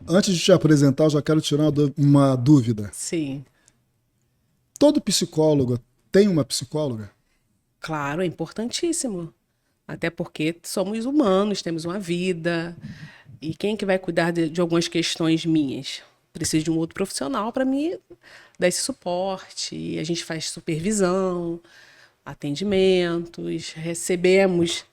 Antes de te apresentar, eu já quero tirar uma dúvida. Sim, Todo psicólogo tem uma psicóloga? claro, é importantíssimo. Até porque somos humanos, temos uma vida. E quem que vai cuidar de algumas questões minhas? Preciso de um outro profissional para me dar esse suporte. E a gente faz supervisão, atendimentos, recebemos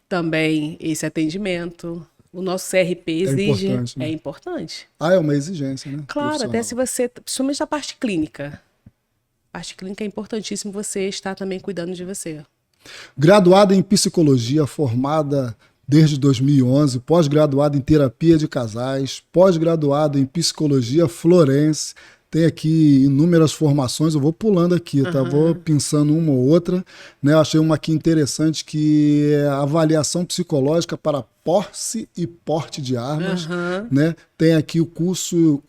também esse atendimento. O nosso CRP É exige, importante, é né? importante. Ah, é uma exigência, né? Claro, até Profissional. se você, principalmente a parte clínica. A parte clínica é importantíssimo você estar também cuidando de você. Graduada em psicologia, formada desde 2011, pós-graduada em terapia de casais, pós-graduada em psicologia forense. Tem aqui inúmeras formações, eu vou pulando aqui, tá? Vou Aham, pensando uma ou outra, né? Eu achei uma aqui interessante que é a avaliação psicológica para posse e porte de armas, aham, né? Tem aqui o curso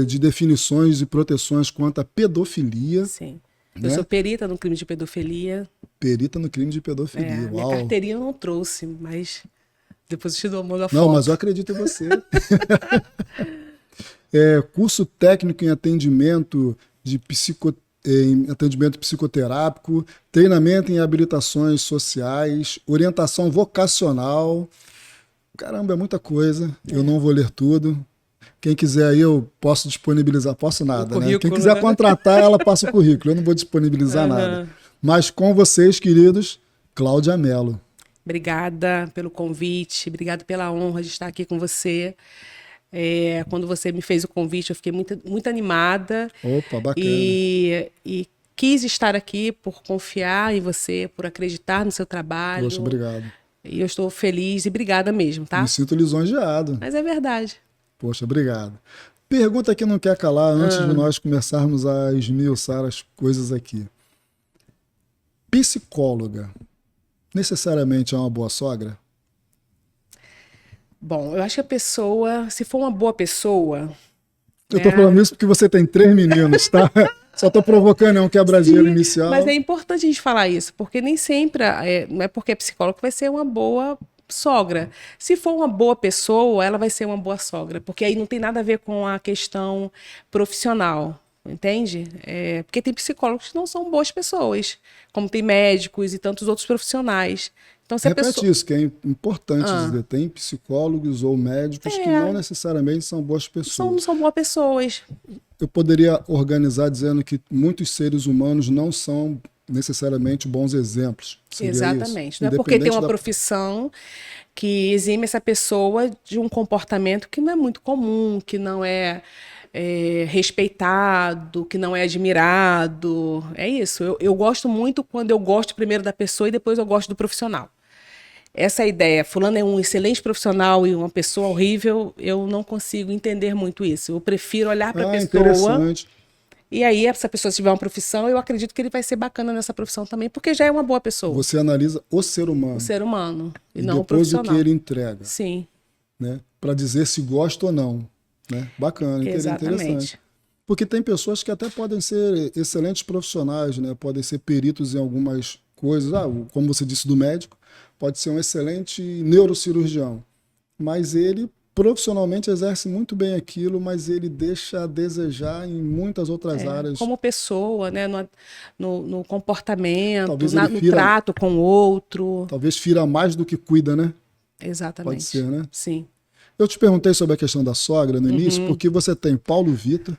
de definições e proteções quanto à pedofilia, sim. Eu sou né? perita no crime de pedofilia. Perita no crime de pedofilia. Minha Uau! carteirinha eu não trouxe, mas depois eu te dou uma Não, mas eu foto. acredito em você. Curso técnico em atendimento em atendimento psicoterápico, treinamento em habilitações sociais, orientação vocacional. Caramba, é muita coisa. Eu não vou ler tudo. Quem quiser aí, eu posso disponibilizar. Posso O nada, né? Quem currículo, quiser né? contratar, ela passa o currículo. Eu não vou disponibilizar nada. Aham. Mas com vocês, queridos, Cláudia Mello. Obrigada pelo convite, obrigada pela honra de estar aqui com você. Quando você me fez o convite, eu fiquei muito, muito animada Opa, bacana. e quis estar aqui por confiar em você, por acreditar no seu Poxa, trabalho. obrigado. E eu estou feliz e obrigada mesmo, Me tá? sinto lisonjeado. Mas é verdade. Poxa, obrigado. Pergunta que não quer calar antes de Ah, nós começarmos a esmiuçar as coisas aqui. Psicóloga necessariamente é uma boa sogra? bom, eu acho que a pessoa, se for uma boa pessoa, Eu tô falando né? isso porque você tem 3 meninos, tá? Só tô provocando, é um quebra-gelo Sim, mas é inicial. importante a gente falar isso, porque nem sempre, não é porque é psicólogo que vai ser uma boa sogra. Se for uma boa pessoa, ela vai ser uma boa sogra, porque aí não tem nada a ver com a questão profissional, entende? Porque tem psicólogos que não são boas pessoas, como tem médicos e tantos outros profissionais. Então, se a pessoa. Repete isso, que é importante Ah, dizer. Tem psicólogos ou médicos que não necessariamente são boas não pessoas. são boas pessoas. Eu poderia organizar dizendo que muitos seres humanos não são necessariamente bons exemplos. Seria isso? Exatamente. Não é porque tem Independente uma da. profissão que exime essa pessoa de um comportamento que não é muito comum, que não respeitado, que não é admirado. É isso. Eu gosto muito quando eu gosto primeiro da pessoa e depois eu gosto do profissional. Essa ideia, fulano é um excelente profissional e uma pessoa horrível, eu não consigo entender muito isso. Eu prefiro olhar para a Ah, pessoa interessante. e aí, se a pessoa tiver uma profissão, eu acredito que ele vai ser bacana nessa profissão também, porque já é uma boa pessoa, Você analisa o ser o humano ser humano, e e não o depois o que profissional. ele entrega, Sim, né? Para dizer se gosta ou não, né? Bacana, interessante. exatamente. Porque tem pessoas que até podem ser excelentes profissionais, né? Podem ser peritos em algumas coisas. Ah, como você disse do médico, pode ser um excelente neurocirurgião, mas ele profissionalmente exerce muito bem aquilo, mas ele deixa a desejar em muitas outras áreas. Como pessoa, né? No comportamento, Talvez ele no fira, trato com o outro. talvez fira mais do que cuida, né? Pode ser, Exatamente. né? Sim. Eu te perguntei sobre a questão da sogra no início, porque você tem Paulo Vitor,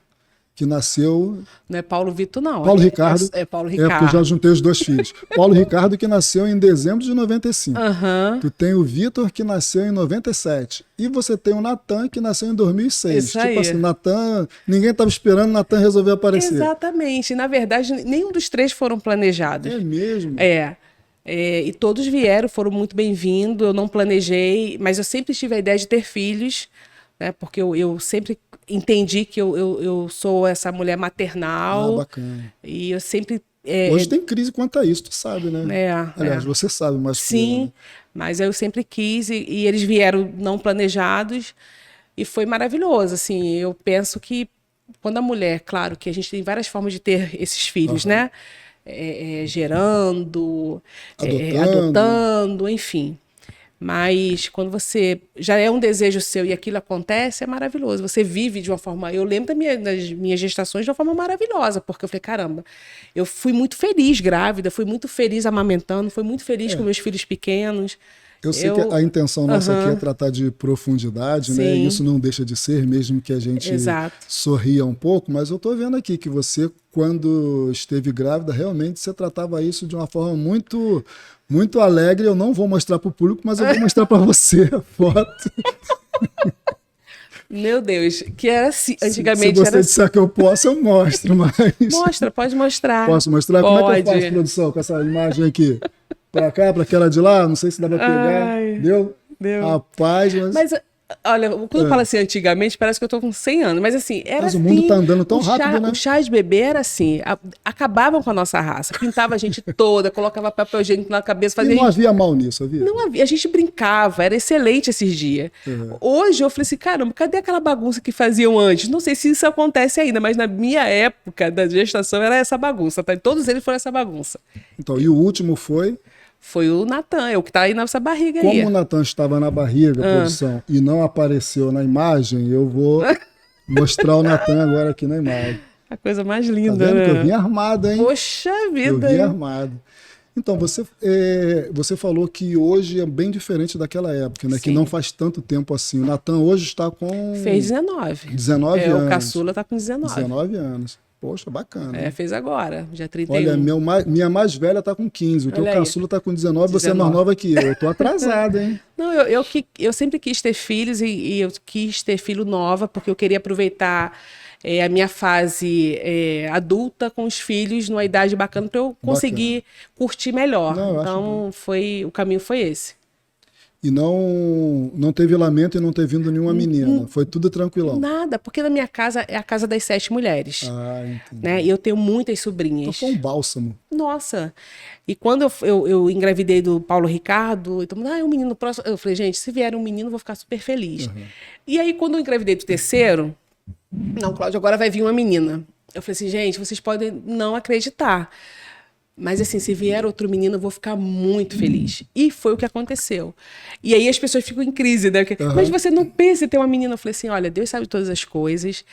que nasceu. Não é Paulo Vitor, não. Paulo Ricardo, É Paulo porque eu já Ricardo. juntei os dois filhos. Paulo Ricardo, que nasceu em dezembro de 95. Aham. Tu tem o Vitor, que nasceu em 97. E você tem o Natan, que nasceu em 2006. Isso Tipo assim, aí. Natan, ninguém estava esperando o Natan resolver aparecer. Exatamente. Na verdade, nenhum dos três foram planejados. É mesmo? É. E todos vieram, foram muito bem-vindos. Eu não planejei, mas eu sempre tive a ideia de ter filhos, né? Porque eu sempre entendi que eu sou essa mulher Ah, maternal bacana. e eu sempre. Hoje tem crise quanto a isso, tu sabe, né? É, Aliás, é. você sabe mais que eu, né? Sim, mas eu sempre quis e eles vieram não planejados e foi maravilhoso. Assim, eu penso que quando a mulher, claro que a gente tem várias formas de ter esses filhos, Aham. né? Gerando, Adotando. adotando, enfim. Mas quando você já é um desejo seu e aquilo acontece, é maravilhoso. Você vive de uma forma. Eu lembro das minhas gestações de uma forma maravilhosa, porque eu falei, caramba, eu fui muito feliz grávida, fui muito feliz amamentando, fui muito feliz com meus filhos pequenos. Eu sei que a intenção nossa aqui é tratar de profundidade, né? E isso não deixa de ser, mesmo que a gente sorria um pouco, mas eu estou vendo aqui que você, quando esteve grávida, realmente você tratava isso de uma forma muito, muito alegre. Eu não vou mostrar para o público, mas eu vou mostrar para você a foto. Meu Deus, que era assim, antigamente se você disser que eu posso, eu mostro, mas... Mostra, pode mostrar. Posso mostrar? Pode. Como é que eu faço, produção, com essa imagem aqui? Pra cá, pra aquela de lá, não sei se dá pra pegar. Deu? Rapaz, mas olha, quando eu falo assim antigamente, parece que eu tô com 100 anos, mas assim, era mas assim. o mundo tá andando tão rápido, né? O chá de bebê era assim, acabavam com a nossa raça, pintava a gente toda, colocava papel higiênico na cabeça, fazia... E não havia mal nisso, havia? Não havia, a gente brincava, era excelente esses dias. Hoje eu falei assim, caramba, cadê aquela bagunça que faziam antes? Não sei se isso acontece ainda, mas na minha época da gestação era essa bagunça, tá? E todos eles foram essa bagunça. Então, e o último foi? Foi o Natan, é o que tá aí nessa barriga aí. Como o Natan estava na barriga, produção, e não apareceu na imagem, eu vou mostrar o Natan agora aqui na imagem. A coisa mais linda, tá vendo, né? Que eu vim armado, hein? Poxa vida! Eu vim armado. Então, você falou que hoje é bem diferente daquela época, né? Sim. Que não faz tanto tempo assim. O Natan hoje está com... Fez 19. 19 anos. O caçula está com 19. 19 anos. Poxa, bacana. Fez agora, dia 31. Olha, minha mais velha tá com 15, o teu caçula tá com 19, você é mais nova que eu. Eu tô atrasada, hein? Não, eu sempre quis ter filhos e eu quis ter filho nova, porque eu queria aproveitar a minha fase adulta com os filhos numa idade bacana para eu conseguir curtir melhor. Não, então, o caminho foi esse. E não teve lamento e não teve vindo nenhuma menina. Foi tudo tranquilão. Nada, porque na minha casa é a casa das 7 mulheres. Entendi. Né? E eu tenho muitas sobrinhas. Então foi um bálsamo. Nossa. E quando eu engravidei do Paulo Ricardo, então, um menino próximo. Eu falei, gente, se vier um menino, eu vou ficar super feliz. E aí, quando eu engravidei do terceiro, não, Cláudio, agora vai vir uma menina. Eu falei assim, gente, vocês podem não acreditar. Mas assim, se vier outro menino, eu vou ficar muito feliz. E foi o que aconteceu. E aí as pessoas ficam em crise, né? Mas você não pensa em ter uma menina? Eu falei assim, olha, Deus sabe todas as coisas.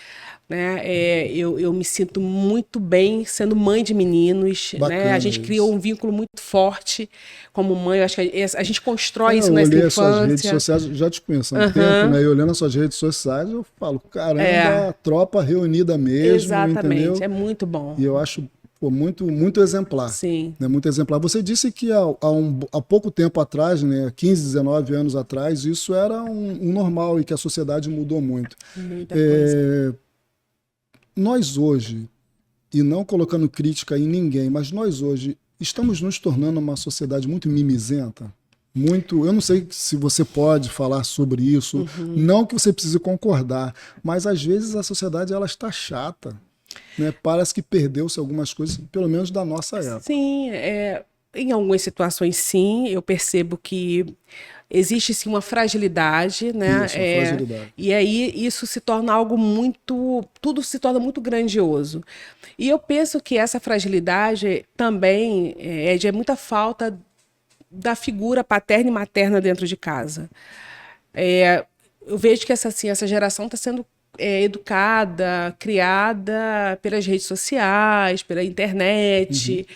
Né? Eu me sinto muito bem sendo mãe de meninos. Né? A gente criou um vínculo muito forte como mãe. Eu acho que a gente constrói isso nessa infância. Eu olhei as suas redes sociais, já te conheço há um tempo, né? E olhando as suas redes sociais, eu falo, caramba, tropa reunida mesmo. Exatamente, entendeu? É muito bom. E eu acho... muito, muito exemplar. Sim. Né? Muito exemplar. Você disse que há pouco tempo atrás, né, 15, 19 anos atrás, isso era um normal e que a sociedade mudou muito. Muita coisa. Nós hoje, e não colocando crítica em ninguém, mas nós hoje estamos nos tornando uma sociedade muito mimizenta. Eu não sei se você pode falar sobre isso, não que você precise concordar, mas às vezes a sociedade ela está chata. Né? Parece que perdeu-se algumas coisas, pelo menos da nossa época. Sim, em algumas situações sim, eu percebo que existe sim uma fragilidade, né? Isso, uma fragilidade. E aí isso se torna algo tudo se torna muito grandioso. E eu penso que essa fragilidade também é de muita falta da figura paterna e materna dentro de casa. Eu vejo que essa geração está sendo educada, criada pelas redes sociais, pela internet.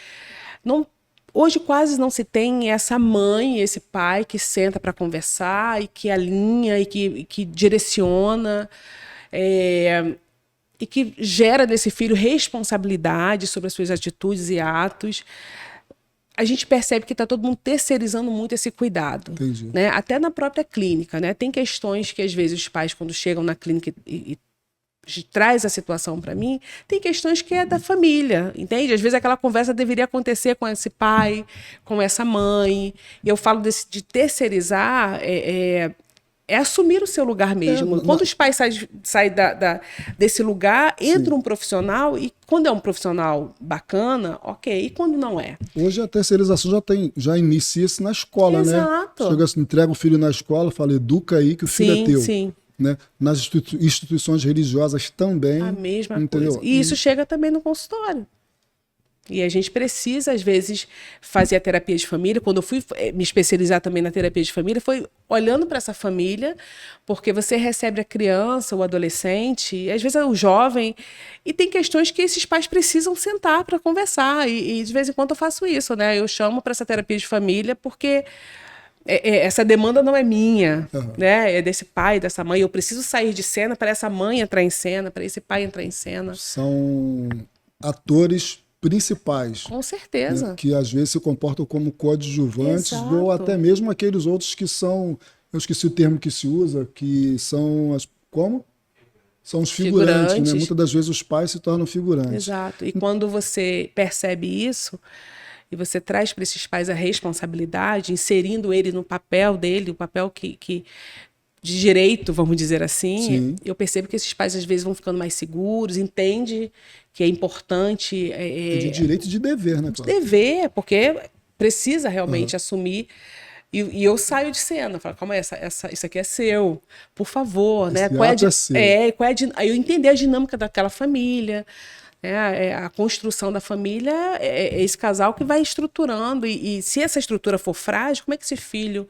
Hoje quase não se tem essa mãe, esse pai que senta para conversar e que alinha e que direciona e que gera desse filho responsabilidade sobre as suas atitudes e atos. A gente percebe que está todo mundo terceirizando muito esse cuidado. Entendi. Né? Até na própria clínica. Né? Tem questões que, às vezes, os pais, quando chegam na clínica e traz a situação para mim, tem questões que é da família, entende? Às vezes aquela conversa deveria acontecer com esse pai, com essa mãe. E eu falo de terceirizar, assumir o seu lugar mesmo. Quando os pais saem desse lugar, entra um profissional, e quando é um profissional bacana, ok. E quando não é? Hoje a terceirização já inicia-se na escola, né? Exato. Chega, entrega o filho na escola, fala, educa aí que o filho é teu. Sim. Né? Nas instituições religiosas também. A mesma entendeu? coisa. E isso chega também no consultório. E a gente precisa, às vezes, fazer a terapia de família. Quando eu fui me especializar também na terapia de família, foi olhando para essa família, porque você recebe a criança, o adolescente, e às vezes o jovem, e tem questões que esses pais precisam sentar para conversar. E de vez em quando eu faço isso, né? Eu chamo para essa terapia de família, porque essa demanda não é minha, né? É desse pai, dessa mãe. Eu preciso sair de cena para essa mãe entrar em cena, para esse pai entrar em cena. São atores principais. Com certeza. Né, que às vezes se comportam como coadjuvantes. Exato. Ou até mesmo aqueles outros que são, eu esqueci o termo que se usa, que são como? São os figurantes, né? Muitas das vezes os pais se tornam figurantes. Exato. E quando você percebe isso e você traz para esses pais a responsabilidade, inserindo ele no papel dele, o papel que de direito, vamos dizer assim, Sim. eu percebo que esses pais às vezes vão ficando mais seguros, entende que é importante... de direito e de dever, né, Cláudia? Dever, porque precisa realmente assumir. E eu saio de cena, falo, calma aí, isso aqui é seu, por favor, né? É seu. Aí eu entender a dinâmica daquela família, né? A construção da família é esse casal que vai estruturando. E se essa estrutura for frágil, como é que esse filho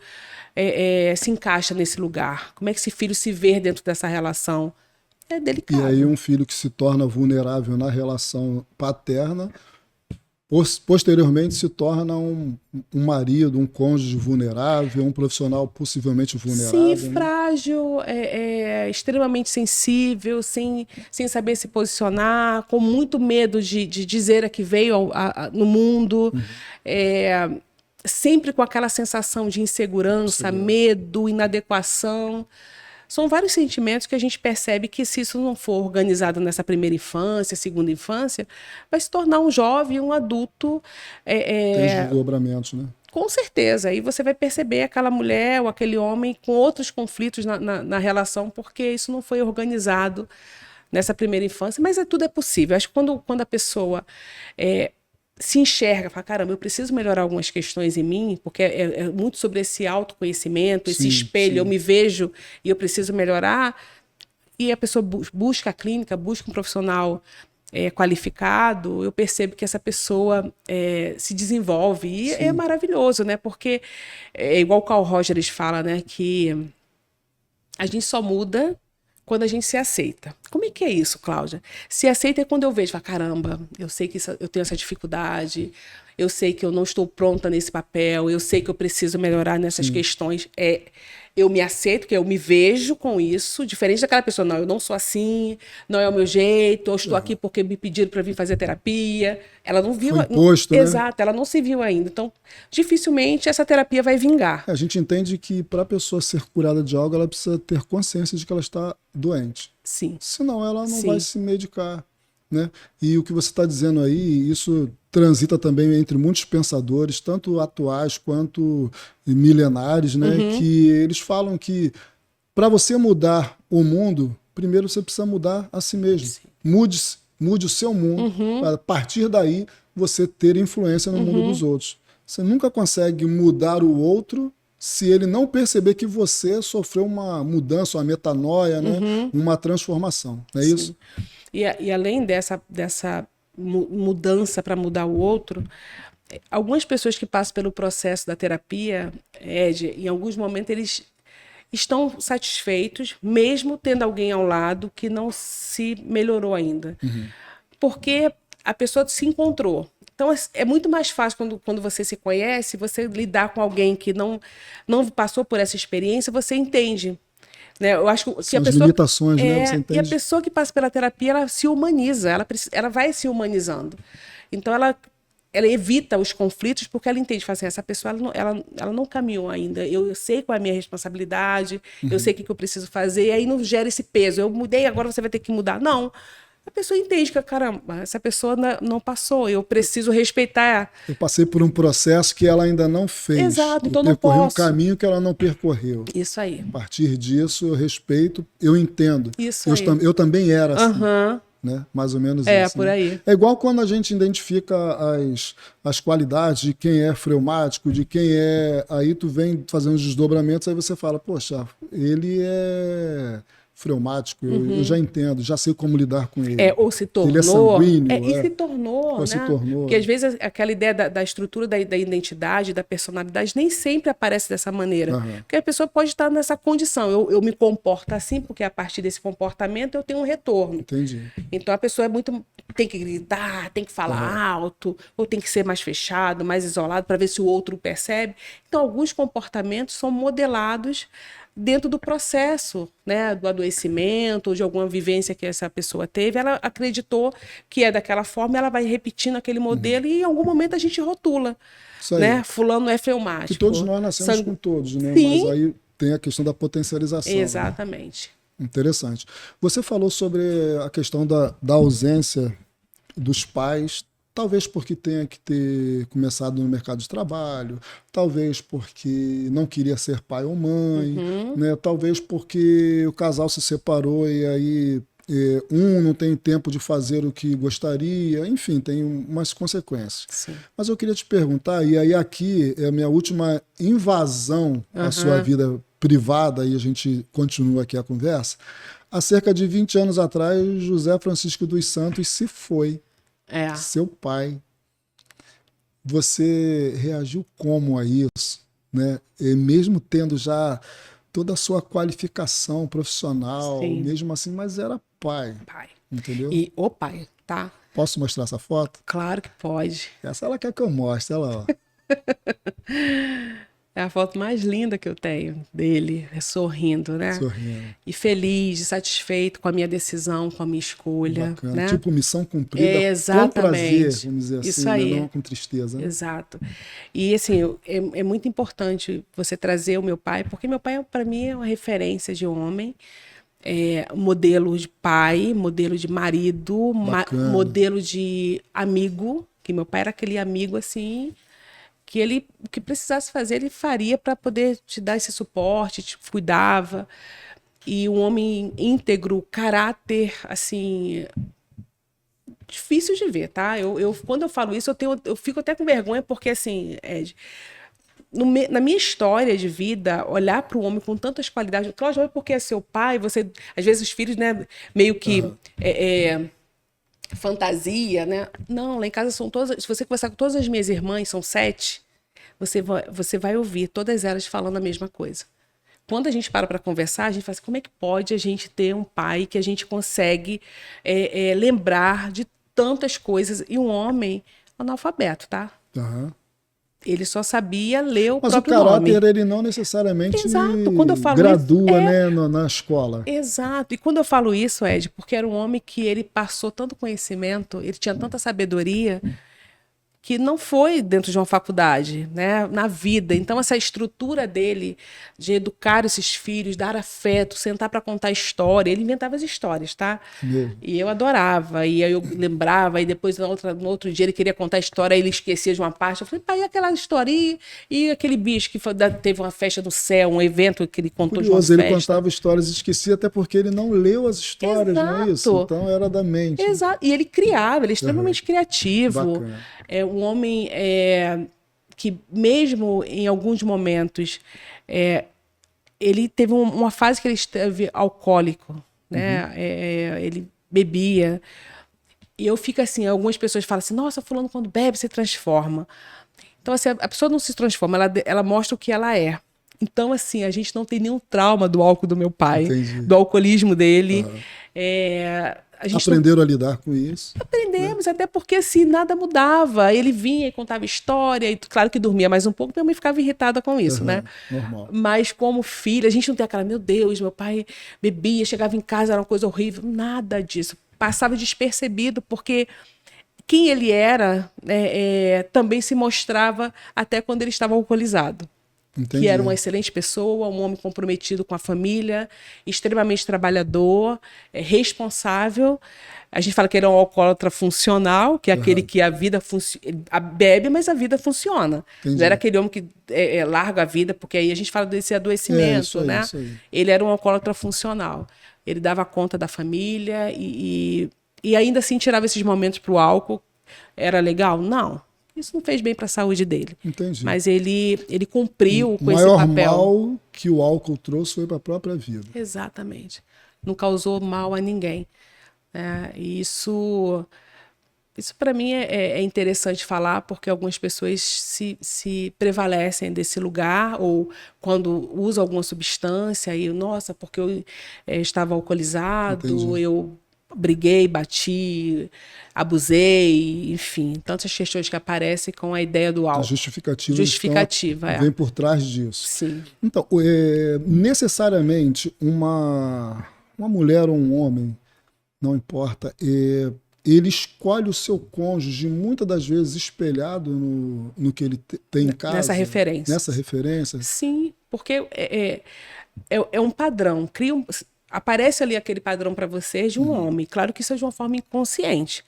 se encaixa nesse lugar? Como é que esse filho se vê dentro dessa relação? É delicado. E aí um filho que se torna vulnerável na relação paterna, posteriormente se torna um marido, um cônjuge vulnerável, um profissional possivelmente vulnerável. Sim, frágil, extremamente sensível, sem saber se posicionar, com muito medo de dizer a que veio no mundo, sempre com aquela sensação de insegurança, medo, inadequação. São vários sentimentos que a gente percebe que, se isso não for organizado nessa primeira infância, segunda infância, vai se tornar um jovem, um adulto. Tem desdobramentos, né? Com certeza. Aí você vai perceber aquela mulher ou aquele homem com outros conflitos na relação, porque isso não foi organizado nessa primeira infância. Mas tudo é possível. Acho que quando a pessoa se enxerga, fala, caramba, eu preciso melhorar algumas questões em mim, porque é muito sobre esse autoconhecimento, esse espelho, eu me vejo e eu preciso melhorar, e a pessoa busca a clínica, busca um profissional qualificado, eu percebo que essa pessoa se desenvolve, e é maravilhoso, né? Porque é igual o Carl Rogers fala, né? Que a gente só muda quando a gente se aceita. Como é que é isso, Cláudia? Se aceita é quando eu vejo, fala, caramba, eu sei que eu tenho essa dificuldade, eu sei que eu não estou pronta nesse papel, eu sei que eu preciso melhorar nessas questões. Eu me aceito, que eu me vejo com isso, diferente daquela pessoa, não, eu não sou assim, não é o meu jeito, eu estou aqui porque me pediram para vir fazer terapia. Ela não viu... Foi imposto, né? Exato, ela não se viu ainda. Então, dificilmente essa terapia vai vingar. A gente entende que para a pessoa ser curada de algo, ela precisa ter consciência de que ela está doente. Sim. Senão ela não vai se medicar, né? E o que você está dizendo aí, isso transita também entre muitos pensadores, tanto atuais quanto milenares, né? Que eles falam que para você mudar o mundo, primeiro você precisa mudar a si mesmo. Mude o seu mundo, para a partir daí você ter influência no mundo dos outros. Você nunca consegue mudar o outro se ele não perceber que você sofreu uma mudança, uma metanoia, né? Uma transformação. Não é isso? E além dessa mudança para mudar o outro, algumas pessoas que passam pelo processo da terapia, em alguns momentos eles estão satisfeitos, mesmo tendo alguém ao lado que não se melhorou ainda. Porque a pessoa se encontrou. Então, é muito mais fácil quando você se conhece, você lidar com alguém que não passou por essa experiência, você entende. Né? Eu acho que São as limitações, né? Você entende? E a pessoa que passa pela terapia, ela se humaniza, ela vai se humanizando. Então, ela evita os conflitos porque ela entende, fala assim, essa pessoa ela não caminhou ainda, eu sei qual é a minha responsabilidade, eu sei o que eu preciso fazer, e aí não gera esse peso, eu mudei, agora você vai ter que mudar. Não. A pessoa entende que, caramba, essa pessoa não passou, eu preciso respeitar. Eu passei por um processo que ela ainda não fez. Exato, então eu não percorri posso. um caminho que ela não percorreu. Isso aí. A partir disso, eu respeito, eu entendo. Isso aí. Eu também era assim. Né? Mais ou menos isso. Por aí. Né? É igual quando a gente identifica as qualidades de quem é fleumático, de quem é... Aí tu vem fazendo os desdobramentos, aí você fala, poxa, ele é fleumático, eu já entendo, já sei como lidar com ele. Ou se tornou. Ele é sanguíneo. E se tornou, né? Se tornou. Porque às vezes aquela ideia da estrutura da identidade, da personalidade, nem sempre aparece dessa maneira. Porque a pessoa pode estar nessa condição. Eu me comporto assim, porque a partir desse comportamento eu tenho um retorno. Entendi. Então a pessoa tem que gritar, tem que falar alto, ou tem que ser mais fechado, mais isolado, para ver se o outro percebe. Então, alguns comportamentos são modelados dentro do processo, né, do adoecimento ou de alguma vivência que essa pessoa teve. Ela acreditou que é daquela forma, ela vai repetindo aquele modelo e em algum momento a gente rotula, né? Fulano é fleumático. Que todos nós nascemos com todos, né? Sim. Mas aí tem a questão da potencialização. Exatamente. Né? Interessante. Você falou sobre a questão da ausência dos pais, talvez porque tenha que ter começado no mercado de trabalho, talvez porque não queria ser pai ou mãe, né? Talvez porque o casal se separou e aí um não tem tempo de fazer o que gostaria, enfim, tem umas consequências. Sim. Mas eu queria te perguntar, e aí aqui é a minha última invasão à sua vida privada, e a gente continua aqui a conversa. Há cerca de 20 anos atrás, José Francisco dos Santos se foi. Seu pai. Você reagiu como a isso, né? E mesmo tendo já toda a sua qualificação profissional, mesmo assim, mas era pai. Entendeu? E o pai, tá? Posso mostrar essa foto? Claro que pode. Essa ela quer que eu mostre, olha lá. Ó. É a foto mais linda que eu tenho dele, sorrindo, né? Sorrindo. E feliz, satisfeito com a minha decisão, com a minha escolha. Bacana. Né? Tipo missão cumprida Exatamente. com prazer, vamos dizer assim, isso aí. Né? Não com tristeza. Né? Exato. E assim, é muito importante você trazer o meu pai, porque meu pai, para mim, é uma referência de homem, modelo de pai, modelo de marido, modelo de amigo, que meu pai era aquele amigo assim... que ele, o que precisasse fazer, ele faria para poder te dar esse suporte, te cuidava. E um homem íntegro, caráter, assim, difícil de ver, tá? Quando eu falo isso, eu fico até com vergonha, porque, assim, Ed, na minha história de vida, olhar para o homem com tantas qualidades, claro, porque é seu pai, você, às vezes os filhos, né, meio que... fantasia, né? Não, lá em casa são todas... Se você conversar com todas as minhas irmãs, são 7, você vai ouvir todas elas falando a mesma coisa. Quando a gente para conversar, a gente fala assim, como é que pode a gente ter um pai que a gente consegue lembrar de tantas coisas? E um homem analfabeto, tá? Ele só sabia ler o próprio nome. Mas o caráter, ele não necessariamente Quando eu falo gradua né, na escola. Exato. E quando eu falo isso, Ed, porque era um homem que ele passou tanto conhecimento, ele tinha tanta sabedoria, que não foi dentro de uma faculdade, né, na vida. Então, essa estrutura dele de educar esses filhos, dar afeto, sentar para contar história, ele inventava as histórias, tá? E eu adorava, e aí eu lembrava, e depois no outro dia ele queria contar a história, aí ele esquecia de uma parte. Eu falei, pai, e aquela história? E aquele bicho que teve uma festa no céu, um evento que ele contou de uma festa. Ele contava histórias e esquecia, até porque ele não leu as histórias, não é isso? Então era da mente. Exato. E ele criava, ele é extremamente criativo. Bacana. É um homem que, mesmo em alguns momentos, ele teve uma fase que ele esteve alcoólico, né? Ele bebia. E eu fico assim, algumas pessoas falam assim, nossa, fulano quando bebe se transforma. Então, assim, a pessoa não se transforma, ela mostra o que ela é. Então, assim, a gente não tem nenhum trauma do álcool do meu pai, do alcoolismo dele. Aprenderam a lidar com isso? Aprendemos, até porque assim, nada mudava. Ele vinha e contava história, e claro que dormia mais um pouco, minha mãe ficava irritada com isso, né? Normal. Mas como filha, a gente não tem aquela, meu Deus, meu pai bebia, chegava em casa, era uma coisa horrível. Nada disso. Passava despercebido, porque quem ele era também se mostrava até quando ele estava alcoolizado. Entendi. Que era uma excelente pessoa, um homem comprometido com a família, extremamente trabalhador, responsável. A gente fala que ele é um alcoólatra funcional, que é aquele que a vida bebe, mas a vida funciona. Entendi. Não era aquele homem que larga a vida, porque aí a gente fala desse adoecimento, isso aí, né? Isso aí. Ele era um alcoólatra funcional. Ele dava conta da família e ainda assim tirava esses momentos para o álcool. Era legal? Não. Isso não fez bem para a saúde dele. Entendi. Mas ele cumpriu com esse papel. O papel. maior mal que o álcool trouxe foi para a própria vida. Exatamente. não causou mal a ninguém. E isso para mim é interessante falar, porque algumas pessoas se prevalecem desse lugar, ou quando usam alguma substância, e nossa, porque eu estava alcoolizado, Entendi. eu briguei, bati, abusei, enfim, tantas questões que aparecem com a ideia do As álcool. justificativas Justificativa, vêm por trás disso. Sim. Então, necessariamente uma mulher ou um homem, não importa, ele escolhe o seu cônjuge muitas das vezes espelhado no que ele tem em casa. Nessa referência. Nessa referência. Sim, porque é um padrão. Aparece ali aquele padrão para você de um homem. Claro que isso é de uma forma inconsciente.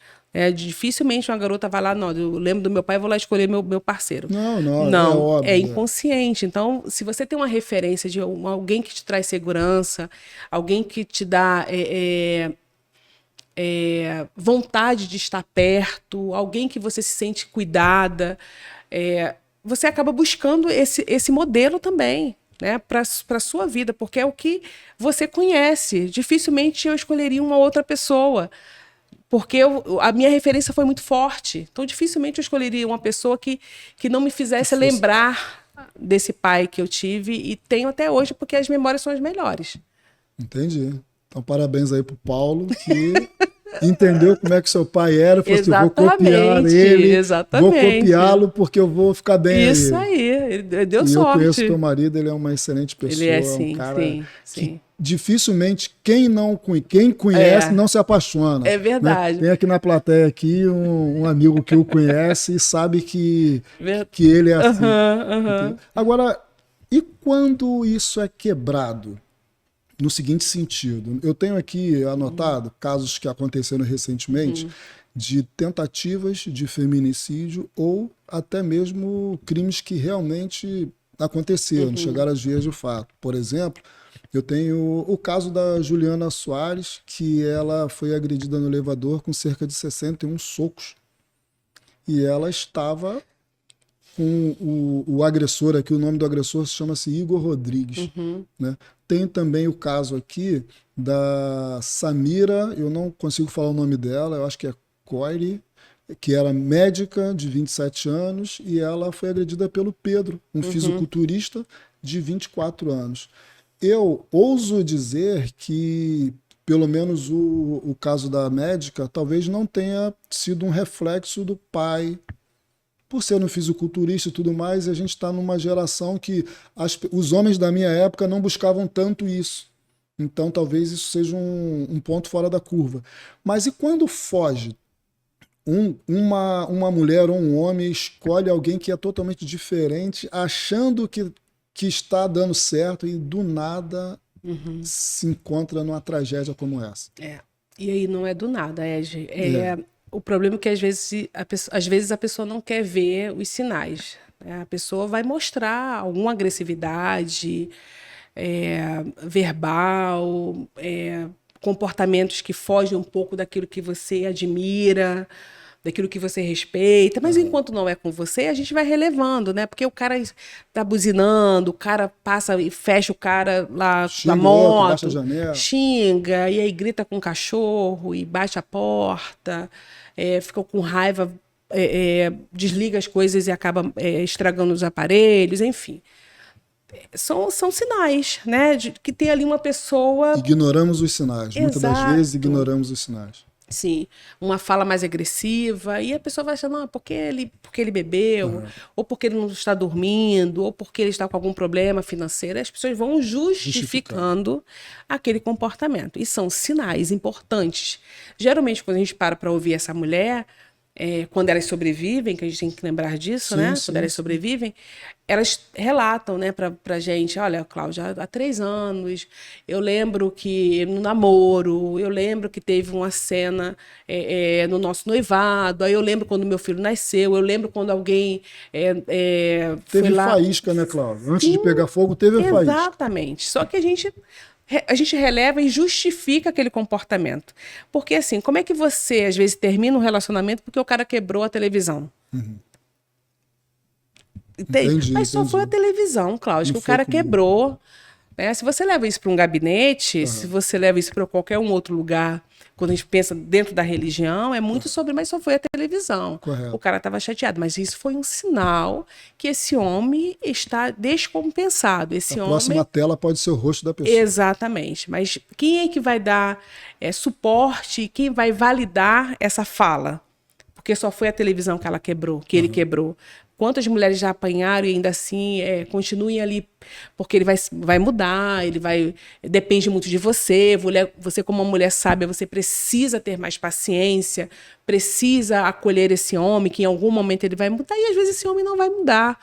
Dificilmente uma garota vai lá, não, eu lembro do meu pai, vou lá escolher meu parceiro. Não, é óbvio. É inconsciente. Então, se você tem uma referência de alguém que te traz segurança, alguém que te dá vontade de estar perto, alguém que você se sente cuidada, você acaba buscando esse modelo também, né, para a sua vida, porque é o que você conhece. Dificilmente eu escolheria uma outra pessoa, porque a minha referência foi muito forte. Então, dificilmente eu escolheria uma pessoa que não me fizesse lembrar desse pai que eu tive e tenho até hoje, porque as memórias são as melhores. Entendi. Então, parabéns aí pro Paulo, que entendeu como é que seu pai era, falou assim, vou copiar ele, vou copiá-lo porque eu vou ficar bem Isso aí, ele deu sorte. Eu conheço teu marido, ele é uma excelente pessoa, ele é, sim, um cara sim. que dificilmente quem conhece não se apaixona. É verdade. Né? Tem aqui na plateia aqui um amigo que o conhece e sabe que ele é assim. Agora, e quando isso é quebrado? No seguinte sentido, eu tenho aqui anotado casos que aconteceram recentemente de tentativas de feminicídio ou até mesmo crimes que realmente aconteceram, chegaram às vias de fato. Por exemplo, eu tenho o caso da Juliana Soares, que ela foi agredida no elevador com cerca de 61 socos. E ela estava com o agressor aqui, o nome do agressor chama-se Igor Rodrigues. Né? Tem também o caso aqui da Samira, eu não consigo falar o nome dela, eu acho que é Coire, que era médica de 27 anos e ela foi agredida pelo Pedro, um fisiculturista de 24 anos. Eu ouso dizer que, pelo menos o caso da médica, talvez não tenha sido um reflexo do pai, por ser um fisiculturista e tudo mais, a gente está numa geração que os homens da minha época não buscavam tanto isso. Então, talvez isso seja um ponto fora da curva. Mas e quando foge? Uma mulher ou um homem escolhe alguém que é totalmente diferente, achando que está dando certo e do nada se encontra numa tragédia como essa. E aí não é do nada, Ed. O problema é que às vezes a pessoa não quer ver os sinais. A pessoa vai mostrar alguma agressividade verbal, comportamentos que fogem um pouco daquilo que você admira, daquilo que você respeita, mas enquanto não é com você, a gente vai relevando, né? Porque o cara tá buzinando, o cara passa e fecha o cara lá na moto, baixa a janela, xinga, e aí grita com o cachorro e baixa a porta, fica com raiva, desliga as coisas e acaba estragando os aparelhos, enfim. São sinais, né? Que tem ali uma pessoa... Ignoramos os sinais. Muitas das vezes ignoramos os sinais. Sim, uma fala mais agressiva, e a pessoa vai achar, não, porque ele bebeu, ou porque ele não está dormindo, ou porque ele está com algum problema financeiro. As pessoas vão justificando aquele comportamento. E são sinais importantes. Geralmente, quando a gente para ouvir essa mulher, quando elas sobrevivem, que a gente tem que lembrar disso, né? Quando elas sobrevivem, elas relatam, né, pra gente, olha, Cláudia, há 3 anos, eu lembro que no namoro, eu lembro que teve uma cena no nosso noivado, aí eu lembro quando meu filho nasceu, eu lembro quando alguém teve foi lá... faísca, né, Cláudia? Antes de pegar fogo, teve a faísca. Exatamente. Só que a gente releva e justifica aquele comportamento. Porque, assim, como é que você, às vezes, termina um relacionamento porque o cara quebrou a televisão? Entendi, Mas só foi a televisão, Cláudio, que o cara quebrou. Né? Se você leva isso para um gabinete, se você leva isso para qualquer um outro lugar, quando a gente pensa dentro da religião, é muito sobre, mas só foi a televisão. Correto. O cara estava chateado, mas isso foi um sinal que esse homem está descompensado. Esse A homem... próxima tela pode ser o rosto da pessoa. Exatamente. Mas quem é que vai dar suporte, quem vai validar essa fala? Porque só foi a televisão que ela quebrou, que ele quebrou. Quantas mulheres já apanharam e ainda assim continuem ali, porque ele vai mudar, ele vai. Depende muito de você. Você, como uma mulher sábia, você precisa ter mais paciência, precisa acolher esse homem, que em algum momento ele vai mudar, e às vezes esse homem não vai mudar.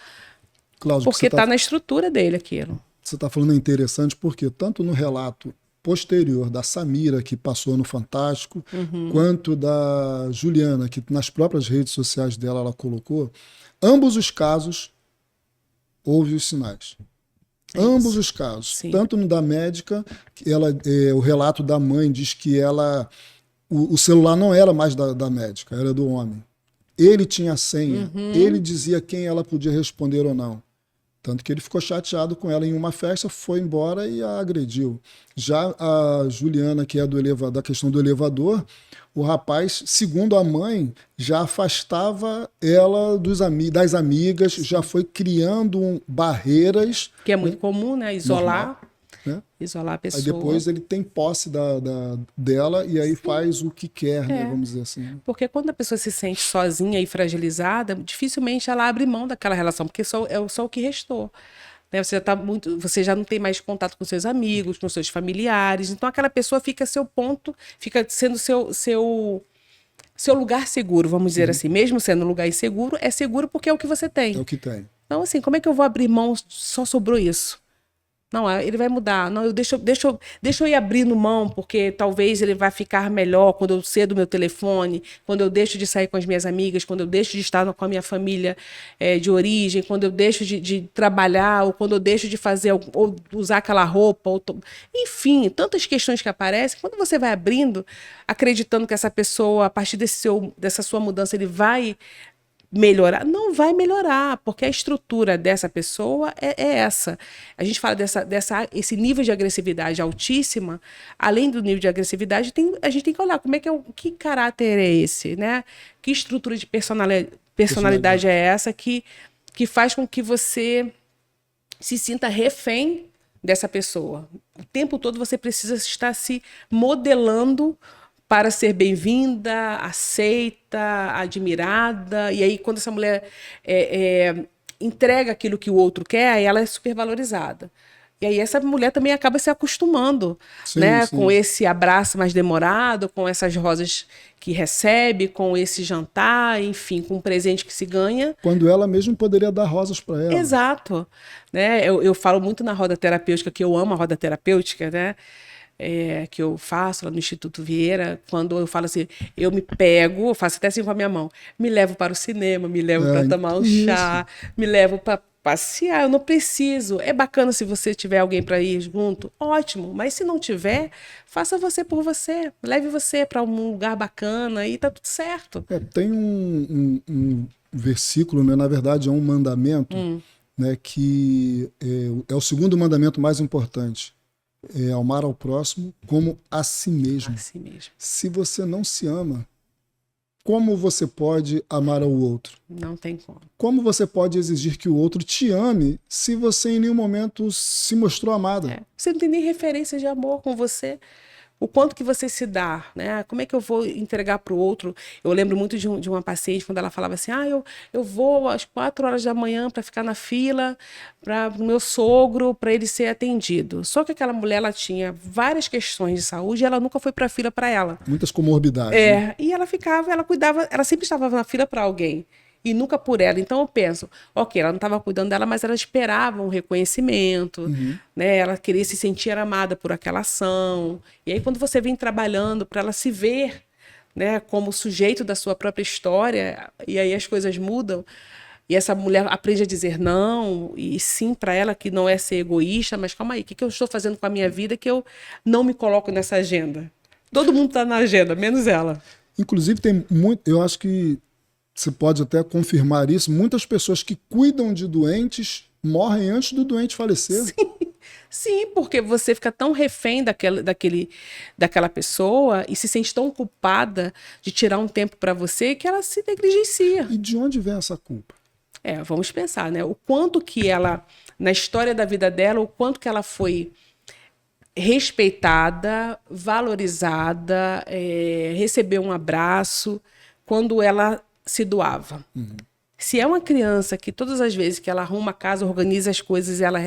Cláudio, porque está na estrutura dele aquilo. Você está falando é interessante porque tanto no relato posterior da Samira, que passou no Fantástico, quanto da Juliana, que nas próprias redes sociais dela ela colocou, ambos os casos houve os sinais. Ambos os casos. Sim. Tanto no da médica, que o relato da mãe diz que o celular não era mais da médica, era do homem. Ele tinha a senha, ele dizia quem ela podia responder ou não. Tanto que ele ficou chateado com ela em uma festa, foi embora e a agrediu. Já a Juliana, que é da questão do elevador, o rapaz, segundo a mãe, já afastava ela das amigas, já foi criando barreiras. Que é muito comum, né? Isolar. Normal, né? Isolar a pessoa. Aí depois ele tem posse dela e aí faz o que quer, né? Vamos dizer assim. Porque quando a pessoa se sente sozinha e fragilizada, dificilmente ela abre mão daquela relação, porque é só o que restou. Né? Você já não tem mais contato com seus amigos, com seus familiares, então aquela pessoa fica seu ponto, fica sendo seu lugar seguro, vamos dizer assim. Mesmo sendo um lugar inseguro, é seguro porque é o que você tem. É o que tem. Então, assim, como é que eu vou abrir mão? Só sobrou isso. Não, ele vai mudar. Não, deixa eu ir abrindo mão, porque talvez ele vai ficar melhor quando eu cedo meu telefone, quando eu deixo de sair com as minhas amigas, quando eu deixo de estar com a minha família de origem, quando eu deixo de trabalhar, ou quando eu deixo de fazer, ou usar aquela roupa. Enfim, tantas questões que aparecem. Quando você vai abrindo, acreditando que essa pessoa, a partir dessa sua mudança, ele vai melhorar, não vai melhorar, porque a estrutura dessa pessoa é essa. A gente fala esse nível de agressividade altíssima, além do nível de agressividade, a gente tem que olhar que caráter é esse, né? Que estrutura de personalidade é essa que faz com que você se sinta refém dessa pessoa. O tempo todo você precisa estar se modelando para ser bem-vinda, aceita, admirada. E aí, quando essa mulher entrega aquilo que o outro quer, aí ela é supervalorizada. E aí essa mulher também acaba se acostumando, né? Sim. Com esse abraço mais demorado, com essas rosas que recebe, com esse jantar, enfim, com um presente que se ganha. Quando ela mesma poderia dar rosas para ela. Exato. Né? Eu falo muito na roda terapêutica, que eu amo a roda terapêutica, né? Que eu faço lá no Instituto Vieira, quando eu falo assim, eu me pego, eu faço até assim com a minha mão, me levo para o cinema, me levo para tomar um chá, me levo para passear, eu não preciso. É bacana se você tiver alguém para ir junto, ótimo, mas se não tiver, faça você por você, leve você para um lugar bacana e tá tudo certo. Tem um versículo, né? Na verdade é um mandamento, né? Que é o segundo mandamento mais importante. Amar ao próximo como a si mesmo. A si mesmo. Se você não se ama, como você pode amar ao outro? Não tem como. Como você pode exigir que o outro te ame se você em nenhum momento se mostrou amada? Você não tem nem referência de amor com você. O quanto que você se dá, né? Como é que eu vou entregar para o outro? Eu lembro muito de uma paciente, quando ela falava assim, eu vou às 4 horas da manhã para ficar na fila para o meu sogro, para ele ser atendido. Só que aquela mulher, ela tinha várias questões de saúde e ela nunca foi para a fila para ela. Muitas comorbidades. Né? E ela cuidava, ela sempre estava na fila para alguém. E nunca por ela. Então eu penso, ok, ela não estava cuidando dela, mas ela esperava um reconhecimento, né? Ela queria se sentir amada por aquela ação. E aí quando você vem trabalhando para ela se ver, né, como sujeito da sua própria história, e aí as coisas mudam, e essa mulher aprende a dizer não e sim para ela, que não é ser egoísta, mas calma aí, o que eu estou fazendo com a minha vida que eu não me coloco nessa agenda? Todo mundo está na agenda, menos ela. Inclusive tem muito, eu acho que você pode até confirmar isso, muitas pessoas que cuidam de doentes morrem antes do doente falecer. Sim. Sim, porque você fica tão refém daquela pessoa e se sente tão culpada de tirar um tempo para você que ela se negligencia. E de onde vem essa culpa? Vamos pensar, né? O quanto que ela, na história da vida dela, o quanto que ela foi respeitada, valorizada, recebeu um abraço quando ela se doava. Se é uma criança que todas as vezes que ela arruma a casa, organiza as coisas, ela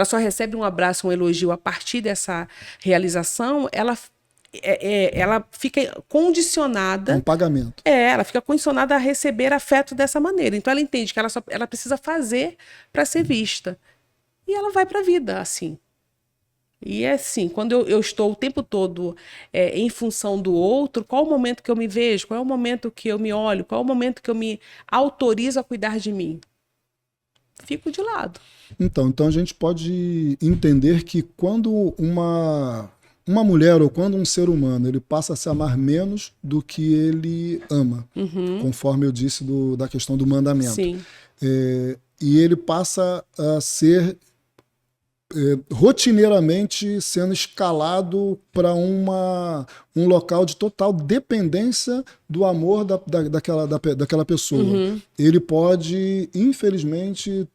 só recebe um abraço, um elogio a partir dessa realização, ela fica condicionada. É um pagamento. Ela fica condicionada a receber afeto dessa maneira. Então ela entende que ela precisa fazer para ser vista. E ela vai para a vida assim. E é assim, quando eu estou o tempo todo em função do outro, qual o momento que eu me vejo? Qual é o momento que eu me olho? Qual é o momento que eu me autorizo a cuidar de mim? Fico de lado. Então a gente pode entender que quando uma mulher ou quando um ser humano ele passa a se amar menos do que ele ama, conforme eu disse da questão do mandamento. Sim. E ele passa a ser rotineiramente sendo escalado para um local de total dependência do amor daquela pessoa. Ele pode, infelizmente,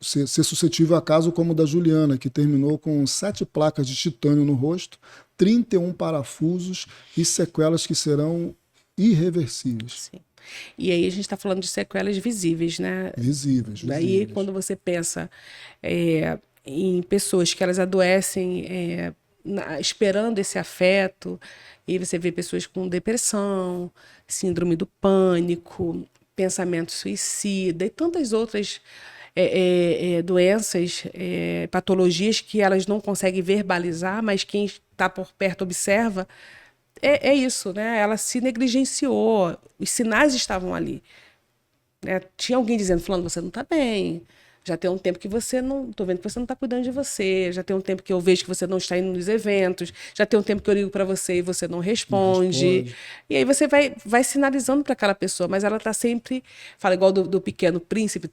ser suscetível a caso como o da Juliana, que terminou com 7 placas de titânio no rosto, 31 parafusos e sequelas que serão irreversíveis. Sim. E aí a gente está falando de sequelas visíveis, né? Visíveis. Daí, quando você pensa em pessoas que elas adoecem esperando esse afeto, e você vê pessoas com depressão, síndrome do pânico, pensamento suicida e tantas outras doenças, patologias que elas não conseguem verbalizar, mas quem está por perto observa. É isso, né? Ela se negligenciou, os sinais estavam ali. Né? Tinha alguém dizendo, falando, você não está bem, já tem um tempo que você não... Estou vendo que você não está cuidando de você, já tem um tempo que eu vejo que você não está indo nos eventos, já tem um tempo que eu ligo para você e você não responde. E aí você vai sinalizando para aquela pessoa, mas ela está sempre... Fala igual do Pequeno Príncipe,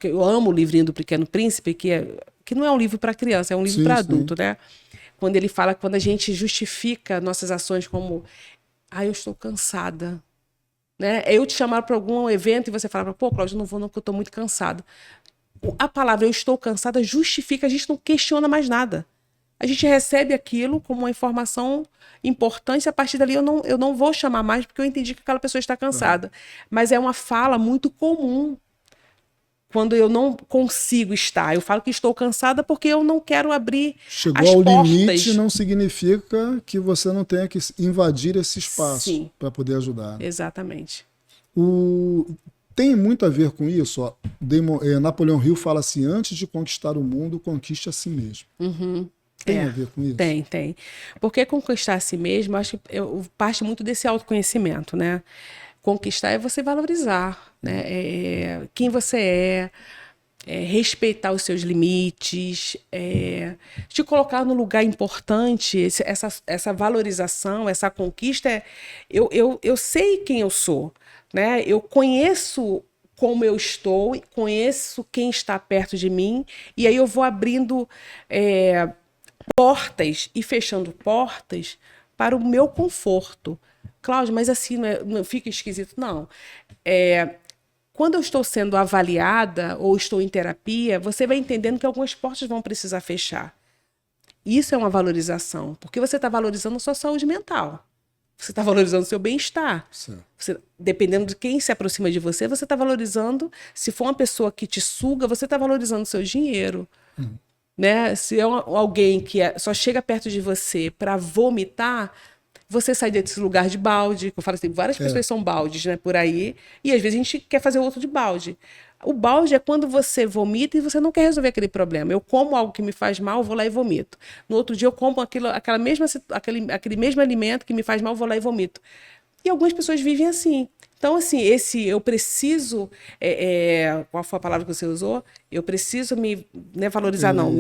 eu amo o livrinho do Pequeno Príncipe, que não é um livro para criança, é um livro para adulto, né? Quando ele fala, quando a gente justifica nossas ações como eu estou cansada. Né? Eu te chamar para algum evento e você falar, pô, Cláudia, não vou não, porque eu estou muito cansado. A palavra eu estou cansada justifica, a gente não questiona mais nada. A gente recebe aquilo como uma informação importante, a partir dali eu não vou chamar mais, porque eu entendi que aquela pessoa está cansada. Mas é uma fala muito comum. Quando eu não consigo estar, eu falo que estou cansada porque eu não quero abrir Chegou as ao portas. limite não significa que você não tenha que invadir esse espaço para poder ajudar. Exatamente. Tem muito a ver com isso. Ó. Napoleão Hill fala assim, antes de conquistar o mundo, conquiste a si mesmo. Tem a ver com isso? Tem. Porque conquistar a si mesmo, acho que parte muito desse autoconhecimento, né? Conquistar é você valorizar, né? Quem você respeitar os seus limites, te colocar no lugar importante, essa valorização, essa conquista. Eu sei quem eu sou, né? Eu conheço como eu estou, conheço quem está perto de mim, e aí eu vou abrindo portas e fechando portas para o meu conforto. Cláudia, mas assim não fica esquisito? Não. Quando eu estou sendo avaliada ou estou em terapia, você vai entendendo que algumas portas vão precisar fechar. Isso é uma valorização, porque você está valorizando a sua saúde mental. Você está valorizando o seu bem-estar. Dependendo de quem se aproxima de você, você está valorizando. Se for uma pessoa que te suga, você está valorizando o seu dinheiro. Né? Se é alguém que só chega perto de você para vomitar, você sai desse lugar de balde. Eu falo assim, várias pessoas são baldes, né, por aí, e às vezes a gente quer fazer outro de balde. O balde é quando você vomita e você não quer resolver aquele problema. Eu como algo que me faz mal, vou lá e vomito. No outro dia eu como aquele mesmo alimento que me faz mal, vou lá e vomito. E algumas pessoas vivem assim. Então, assim, eu preciso... qual foi a palavra que você usou? Eu preciso me... Não é valorizar, não.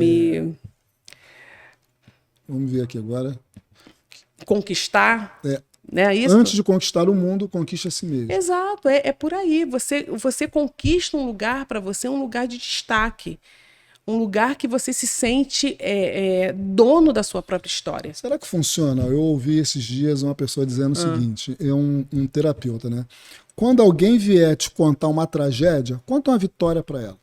Vamos ver aqui agora. Conquistar. Né? Isso? Antes de conquistar o mundo, conquiste a si mesmo. Exato, é por aí. Você conquista um lugar para você, um lugar de destaque. um lugar que você se sente dono da sua própria história. Será que funciona? Eu ouvi esses dias uma pessoa dizendo o seguinte, é um terapeuta, né? Quando alguém vier te contar uma tragédia, conta uma vitória para ela.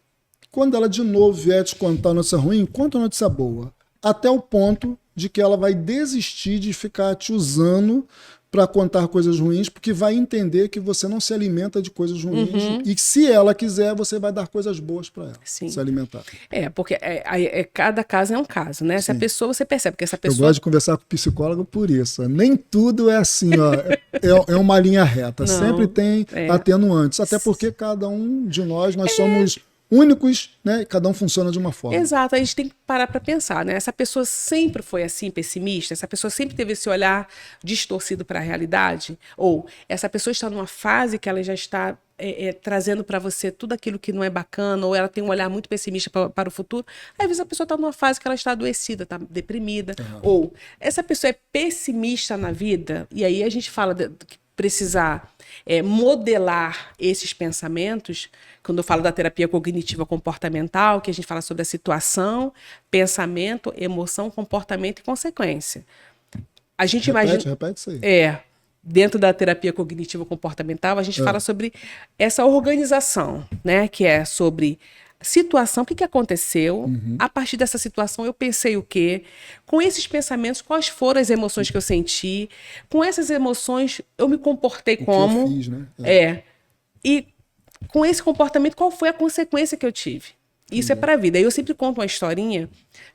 Quando ela de novo vier te contar uma notícia ruim, conta uma notícia boa. Até o ponto de que ela vai desistir de ficar te usando para contar coisas ruins, porque vai entender que você não se alimenta de coisas ruins e que, se ela quiser, você vai dar coisas boas para ela se alimentar. Porque cada caso é um caso, né? Se a pessoa, você percebe que essa pessoa... Eu gosto de conversar com o psicólogo por isso. Nem tudo é assim, ó, é uma linha reta. Não, sempre tem atenuantes, até porque cada um de nós somos únicos, né? Cada um funciona de uma forma. Exato, a gente tem que parar para pensar, né? Essa pessoa sempre foi assim, pessimista? Essa pessoa sempre teve esse olhar distorcido para a realidade? Ou essa pessoa está numa fase que ela já está trazendo para você tudo aquilo que não é bacana, ou ela tem um olhar muito pessimista para o futuro? Às vezes a pessoa está numa fase que ela está adoecida, está deprimida. Ou essa pessoa é pessimista na vida, e aí a gente fala que precisar modelar esses pensamentos. Quando eu falo da terapia cognitiva comportamental, que a gente fala sobre a situação, pensamento, emoção, comportamento e consequência. A gente repete isso aí. Dentro da terapia cognitivo comportamental, a gente fala sobre essa organização, né? Que é sobre situação, o que aconteceu, a partir dessa situação eu pensei o quê, com esses pensamentos, quais foram as emoções que eu senti, com essas emoções eu me comportei como, que eu fiz, né? E com esse comportamento, qual foi a consequência que eu tive? Isso é para a vida. Eu sempre conto uma historinha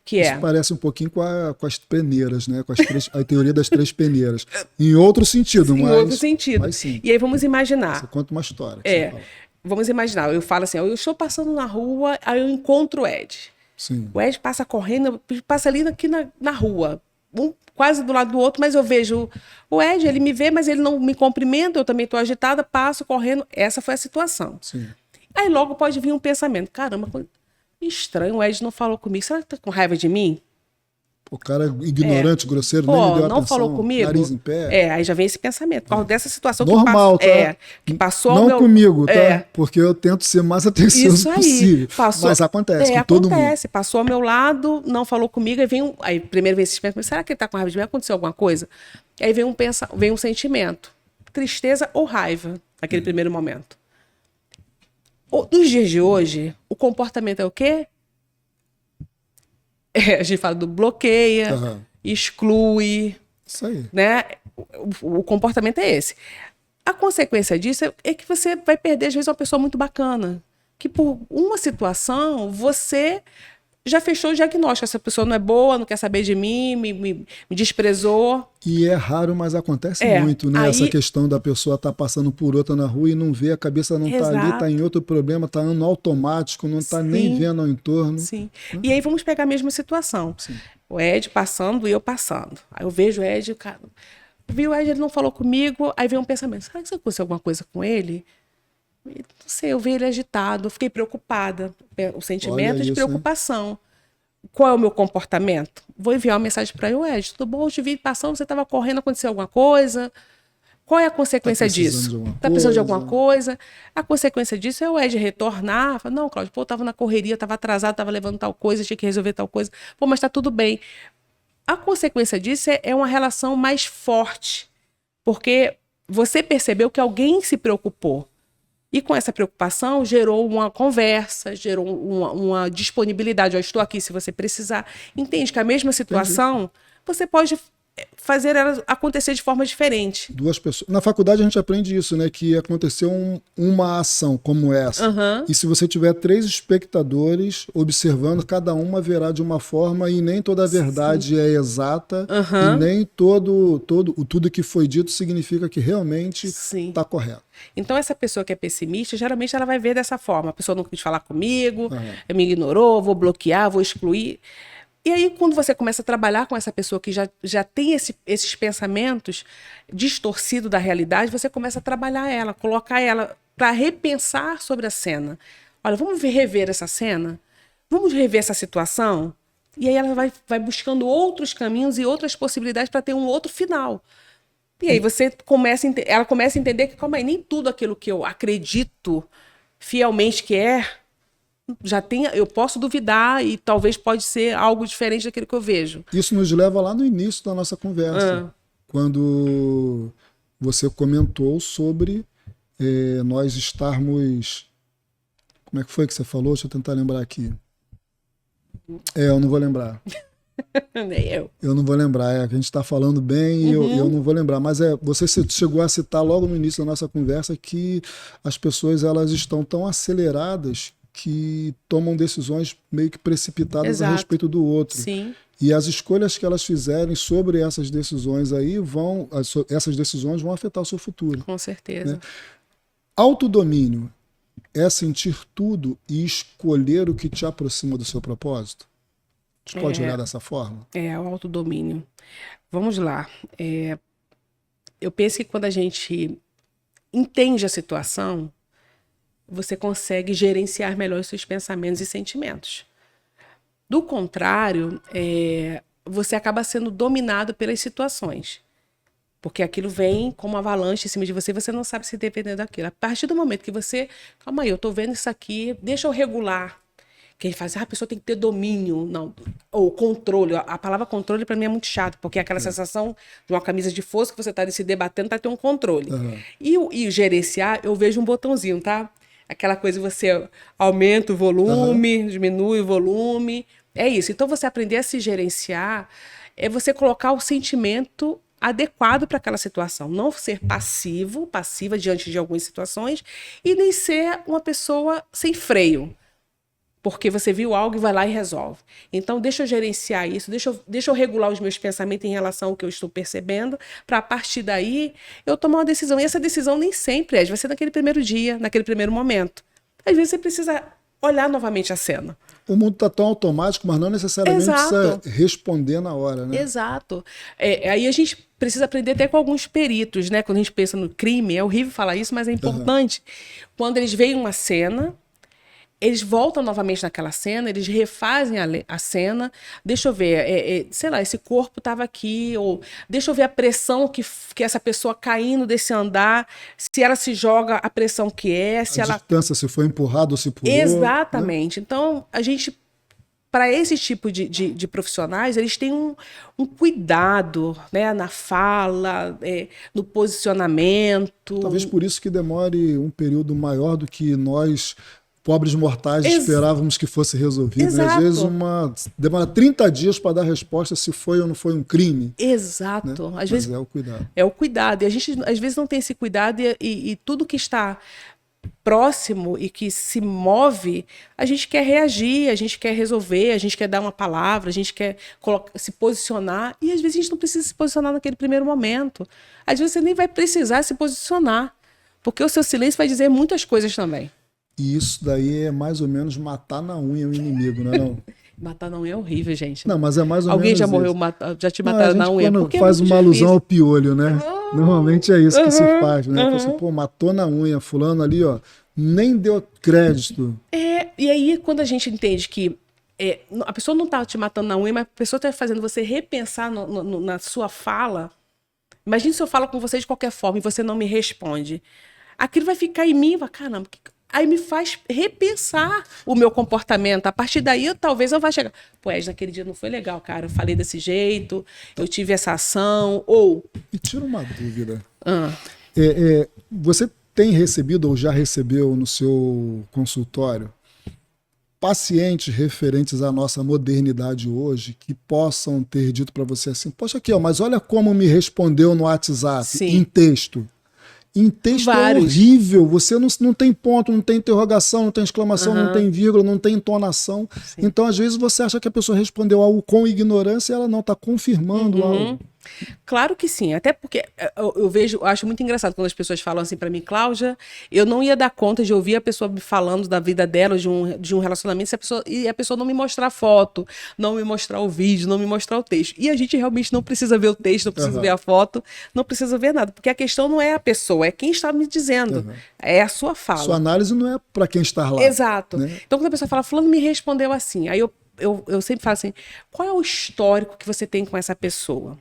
que Isso parece um pouquinho com as peneiras, né? Com a teoria das 3 peneiras. Em outro sentido, Em outro sentido. Mas sim. E aí vamos imaginar. Você conta uma história. Vamos imaginar, eu falo assim, eu estou passando na rua, aí eu encontro o Ed. Sim. O Ed passa correndo, passa ali aqui na rua, quase do lado do outro, mas eu vejo o Ed, ele me vê, mas ele não me cumprimenta, eu também estou agitada, passo correndo. Essa foi a situação. Sim. Aí logo pode vir um pensamento, caramba, estranho, o Ed não falou comigo, será que tá com raiva de mim? O cara ignorante, grosseiro, nem me deu não atenção, falou comigo? nariz em pé. Aí já vem esse pensamento. Por causa dessa situação normal, que passou não comigo, tá? Porque eu tento ser mais atencioso possível. Mas acontece com todo mundo. Passou ao meu lado, não falou comigo, aí primeiro vem esse pensamento, será que ele tá com raiva de mim? Aconteceu alguma coisa? Aí vem um sentimento, tristeza ou raiva, naquele primeiro momento. Nos dias de hoje, o comportamento é o quê? A gente fala do bloqueia, exclui. Isso aí. Né? O comportamento é esse. A consequência disso é que você vai perder, às vezes, uma pessoa muito bacana. Que por uma situação, você já fechou o diagnóstico. Essa pessoa não é boa, não quer saber de mim, me desprezou. E é raro, mas acontece muito, né? Essa questão da pessoa estar passando por outra na rua e não vê, a cabeça não está ali, está em outro problema, está no automático, não está nem vendo ao entorno. Sim. E aí vamos pegar a mesma situação. Sim. O Ed passando e eu passando. Aí eu vejo o Ed, cara, vi o Ed, ele não falou comigo, aí vem um pensamento, será que aconteceu alguma coisa com ele? Não sei, eu vi ele agitado, eu fiquei preocupada. O sentimento de preocupação. Qual é o meu comportamento? Vou enviar uma mensagem para ele, Ed, tudo bom? Eu te vi passando, você estava correndo, aconteceu alguma coisa? Qual é a consequência disso? Está precisando de alguma coisa? A consequência disso é o Ed retornar. Falar, não, Cláudio, eu estava na correria, estava atrasado, estava levando tal coisa, tinha que resolver tal coisa. Pô, mas está tudo bem. A consequência disso é uma relação mais forte, porque você percebeu que alguém se preocupou. E com essa preocupação gerou uma conversa, gerou uma disponibilidade. Eu estou aqui se você precisar. Entende que a mesma situação, você pode fazer ela acontecer de forma diferente. 2 pessoas. Na faculdade a gente aprende isso, né? Que aconteceu uma ação como essa. E se você tiver 3 espectadores observando, cada uma verá de uma forma e nem toda a verdade é exata e nem tudo que foi dito significa que realmente está correto. Então essa pessoa que é pessimista, geralmente ela vai ver dessa forma. A pessoa não quis falar comigo, me ignorou, vou bloquear, vou excluir. E aí, quando você começa a trabalhar com essa pessoa que já tem esses pensamentos distorcidos da realidade, você começa a trabalhar ela, colocar ela para repensar sobre a cena. Olha, vamos rever essa cena? Vamos rever essa situação? E aí ela vai buscando outros caminhos e outras possibilidades para ter um outro final. E aí ela começa a entender que, calma aí, nem tudo aquilo que eu acredito fielmente que eu posso duvidar e talvez pode ser algo diferente daquilo que eu vejo. Isso nos leva lá no início da nossa conversa, quando você comentou sobre nós estarmos... Como é que foi que você falou? Deixa eu tentar lembrar aqui. Eu não vou lembrar. Nem eu. Eu não vou lembrar. A gente está falando bem e eu não vou lembrar. Mas você chegou a citar logo no início da nossa conversa que as pessoas elas estão tão aceleradas que tomam decisões meio que precipitadas Exato. a respeito do outro. Sim. E as escolhas que elas fizerem sobre essas decisões aí essas decisões vão afetar o seu futuro. Com certeza. Né? Autodomínio é sentir tudo e escolher o que te aproxima do seu propósito? A gente pode olhar dessa forma? É, o autodomínio. Vamos lá. Eu penso que quando a gente entende a situação, você consegue gerenciar melhor os seus pensamentos e sentimentos. Do contrário, você acaba sendo dominado pelas situações. Porque aquilo vem como uma avalanche em cima de você e você não sabe se depender daquilo. A partir do momento que você... Calma aí, eu tô vendo isso aqui, deixa eu regular. Que ele faz, a pessoa tem que ter domínio, não, ou controle. A palavra controle para mim é muito chato, porque é aquela sensação de uma camisa de força que você está se debatendo para ter um controle. E o gerenciar, eu vejo um botãozinho, tá? Aquela coisa que você aumenta o volume, diminui o volume. É isso. Então, você aprender a se gerenciar é você colocar o sentimento adequado para aquela situação. Não ser passiva diante de algumas situações e nem ser uma pessoa sem freio. Porque você viu algo e vai lá e resolve. Então, deixa eu gerenciar isso, deixa eu regular os meus pensamentos em relação ao que eu estou percebendo, para a partir daí eu tomar uma decisão. E essa decisão nem sempre vai ser naquele primeiro dia, naquele primeiro momento. Às vezes você precisa olhar novamente a cena. O mundo está tão automático, mas não necessariamente Exato. precisa responder na hora, né? Exato. Aí a gente precisa aprender até com alguns peritos, né? Quando a gente pensa no crime, é horrível falar isso, mas é importante. Quando eles veem uma cena, eles voltam novamente naquela cena, eles refazem a cena. Deixa eu ver, sei lá, esse corpo estava aqui, ou deixa eu ver a pressão que essa pessoa caindo desse andar, se ela se joga, a pressão que é, se ela... distância, se foi empurrado ou se pulou. Exatamente. Né? Então, a gente, para esse tipo de profissionais, eles têm um cuidado, né, na fala, no posicionamento. Talvez por isso que demore um período maior do que nós... pobres mortais esperávamos que fosse resolvido. Né? Às vezes demora 30 dias para dar resposta se foi ou não foi um crime. Exato. Né? Às vezes, é o cuidado. É o cuidado. E a gente, às vezes, não tem esse cuidado e tudo que está próximo e que se move, a gente quer reagir, a gente quer resolver, a gente quer dar uma palavra, a gente quer se posicionar. E, às vezes, a gente não precisa se posicionar naquele primeiro momento. Às vezes, você nem vai precisar se posicionar, porque o seu silêncio vai dizer muitas coisas também. E isso daí é mais ou menos matar na unha o inimigo, não é não? Matar na unha é horrível, gente. Não, mas é mais ou Alguém menos já morreu, já te mataram na unha? Quando faz uma alusão ao piolho, né? Normalmente é isso que se faz, né? Assim, pô, matou na unha, fulano ali, ó, nem deu crédito. E aí quando a gente entende que a pessoa não tá te matando na unha, mas a pessoa tá fazendo você repensar na sua fala. Imagina se eu falo com você de qualquer forma e você não me responde. Aquilo vai ficar em mim e vai, caramba, aí me faz repensar o meu comportamento. A partir daí, talvez eu vá chegar. Pô, naquele dia não foi legal, cara. Eu falei desse jeito, eu tive essa ação, ou... E tira uma dúvida. Você tem recebido ou já recebeu no seu consultório pacientes referentes à nossa modernidade hoje que possam ter dito para você assim, poxa aqui, ó, mas olha como me respondeu no WhatsApp, em texto. Em texto é horrível, você não tem ponto, não tem interrogação, não tem exclamação, não tem vírgula, não tem entonação. Sim. Então, às vezes, você acha que a pessoa respondeu algo com ignorância e ela não está confirmando algo. Claro que sim, até porque eu acho muito engraçado quando as pessoas falam assim pra mim, Cláudia, eu não ia dar conta de ouvir a pessoa me falando da vida dela, de um relacionamento, e a pessoa não me mostrar foto, não me mostrar o vídeo, não me mostrar o texto. E a gente realmente não precisa ver o texto, não precisa ver a foto, não precisa ver nada, porque a questão não é a pessoa, é quem está me dizendo, é a sua fala. Sua análise não é para quem está lá. Exato. Né? Então quando a pessoa fala, fulano me respondeu assim, aí eu sempre falo assim, qual é o histórico que você tem com essa pessoa?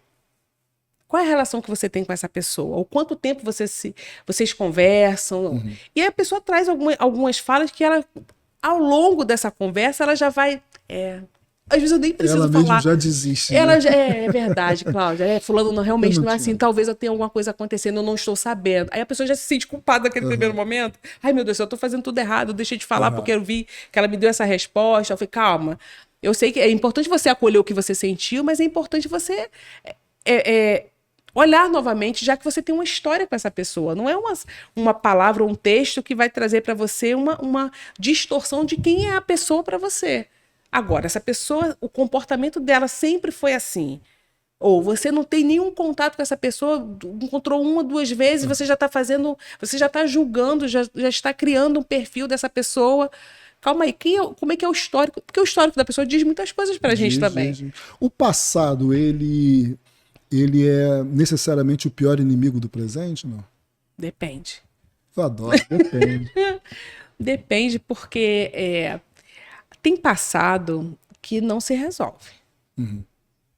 Qual é a relação que você tem com essa pessoa? Ou quanto tempo vocês conversam? E aí a pessoa traz algumas falas que ela ao longo dessa conversa, ela já vai... às vezes eu nem preciso ela falar. Ela mesmo já desiste. Ela né? é verdade, Cláudia. Fulano realmente não é assim. Talvez eu tenha alguma coisa acontecendo, eu não estou sabendo. Aí a pessoa já se sente culpada naquele primeiro momento. Ai, meu Deus, eu estou fazendo tudo errado. Eu deixei de falar porque eu vi que ela me deu essa resposta. Eu falei, calma. Eu sei que é importante você acolher o que você sentiu, mas é importante você olhar novamente, já que você tem uma história com essa pessoa. Não é uma palavra, um texto que vai trazer para você uma distorção de quem é a pessoa para você. Agora, essa pessoa, o comportamento dela sempre foi assim. Ou você não tem nenhum contato com essa pessoa, encontrou 1 ou 2 vezes, você já está fazendo, você já está julgando, já está criando um perfil dessa pessoa. Calma aí, como é que é o histórico? Porque o histórico da pessoa diz muitas coisas pra gente também. O passado, ele é necessariamente o pior inimigo do presente, não? Depende. Eu adoro, depende. Depende, porque tem passado que não se resolve.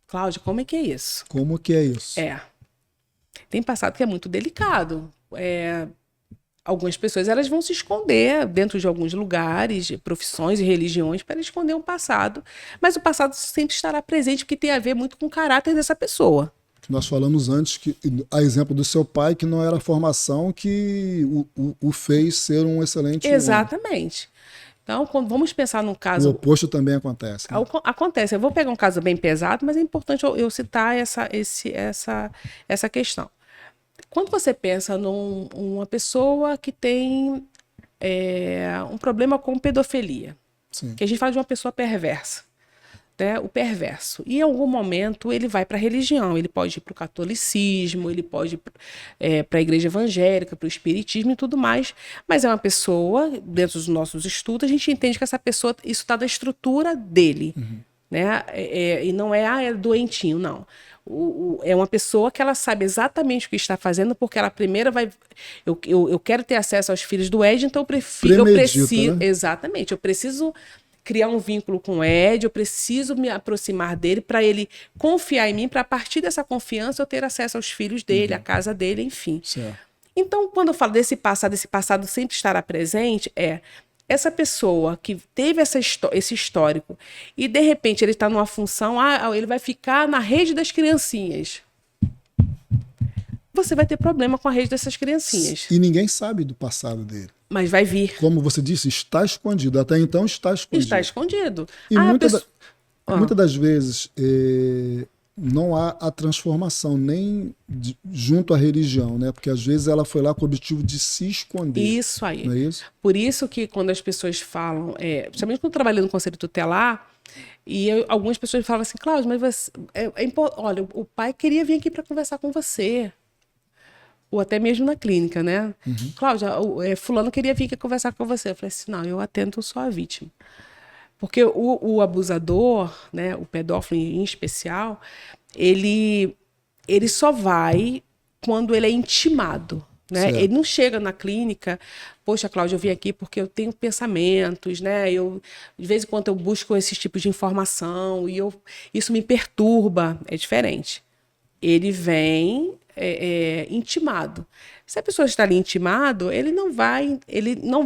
Cláudia, como é que é isso? Como que é isso? Tem passado que é muito delicado. Algumas pessoas elas vão se esconder dentro de alguns lugares, profissões e religiões para esconder um passado. Mas o passado sempre estará presente porque tem a ver muito com o caráter dessa pessoa. Nós falamos antes que, a exemplo do seu pai, que não era a formação que o fez ser um excelente Exatamente. Homem. Então, vamos pensar num caso... O oposto também acontece. Né? Acontece. Eu vou pegar um caso bem pesado, mas é importante eu citar essa questão. Quando você pensa numa pessoa que tem um problema com pedofilia, Sim. que a gente fala de uma pessoa perversa, né? O perverso. E em algum momento ele vai para a religião, ele pode ir para o catolicismo, ele pode ir para a igreja evangélica, para o espiritismo e tudo mais, mas é uma pessoa, dentro dos nossos estudos, a gente entende que essa pessoa, isso está na estrutura dele, né? E não é doentinho, não. É uma pessoa que ela sabe exatamente o que está fazendo, porque ela primeiro vai... Eu quero ter acesso aos filhos do Ed, então eu preciso... Né? Exatamente, eu preciso criar um vínculo com o Ed, eu preciso me aproximar dele para ele confiar em mim, para a partir dessa confiança eu ter acesso aos filhos dele, à casa dele, enfim. Certo. Então, quando eu falo desse passado sempre estará presente, essa pessoa que teve esse histórico e, de repente, ele está numa função, ele vai ficar na rede das criancinhas. Você vai ter problema com a rede dessas criancinhas. E ninguém sabe do passado dele. Mas vai vir. Como você disse, está escondido. Até então está escondido. Está escondido. E muitas das vezes não há a transformação nem junto à religião, né? Porque às vezes ela foi lá com o objetivo de se esconder. Isso aí. Não é isso? Por isso que quando as pessoas falam, principalmente quando eu trabalhei no Conselho Tutelar, algumas pessoas falavam assim, Cláudia, mas olha, o pai queria vir aqui para conversar com você. Ou até mesmo na clínica, né? Cláudia, fulano queria vir aqui conversar com você. Eu falei assim, não, eu atendo só a vítima. Porque o abusador, né, o pedófilo em especial, ele só vai quando ele é intimado. Né? Ele não chega na clínica, poxa, Cláudia, eu vim aqui porque eu tenho pensamentos, né? De vez em quando eu busco esses tipos de informação e isso me perturba. É diferente. Ele vem intimado. Se a pessoa está ali intimado, ele não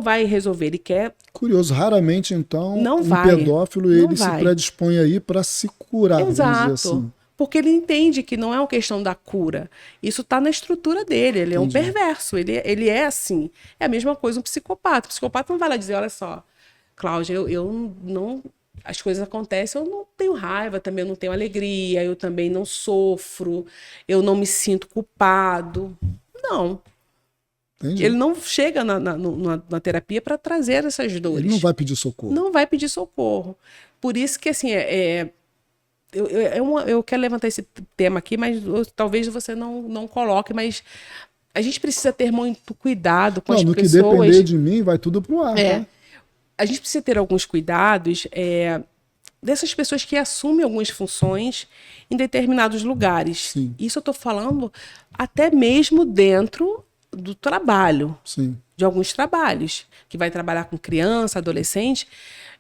vai resolver, ele quer... Curioso, raramente então pedófilo ele se predispõe aí para se curar. Exato, assim. Porque ele entende que não é uma questão da cura, isso está na estrutura dele, ele é um perverso, ele é assim. É a mesma coisa um psicopata. O psicopata não vai lá dizer, olha só, Cláudia, eu não... As coisas acontecem, eu não tenho raiva, também eu não tenho alegria, eu também não sofro, eu não me sinto culpado. Não. Entendi. Ele não chega na terapia para trazer essas dores. Ele não vai pedir socorro. Não vai pedir socorro. Por isso que, assim, eu quero levantar esse tema aqui, mas talvez você não coloque, mas a gente precisa ter muito cuidado com as pessoas. No que depender de mim, vai tudo pro ar, tá? A gente precisa ter alguns cuidados dessas pessoas que assumem algumas funções em determinados lugares. Sim. Isso eu estou falando até mesmo dentro do trabalho, Sim. de alguns trabalhos, que vai trabalhar com criança, adolescente,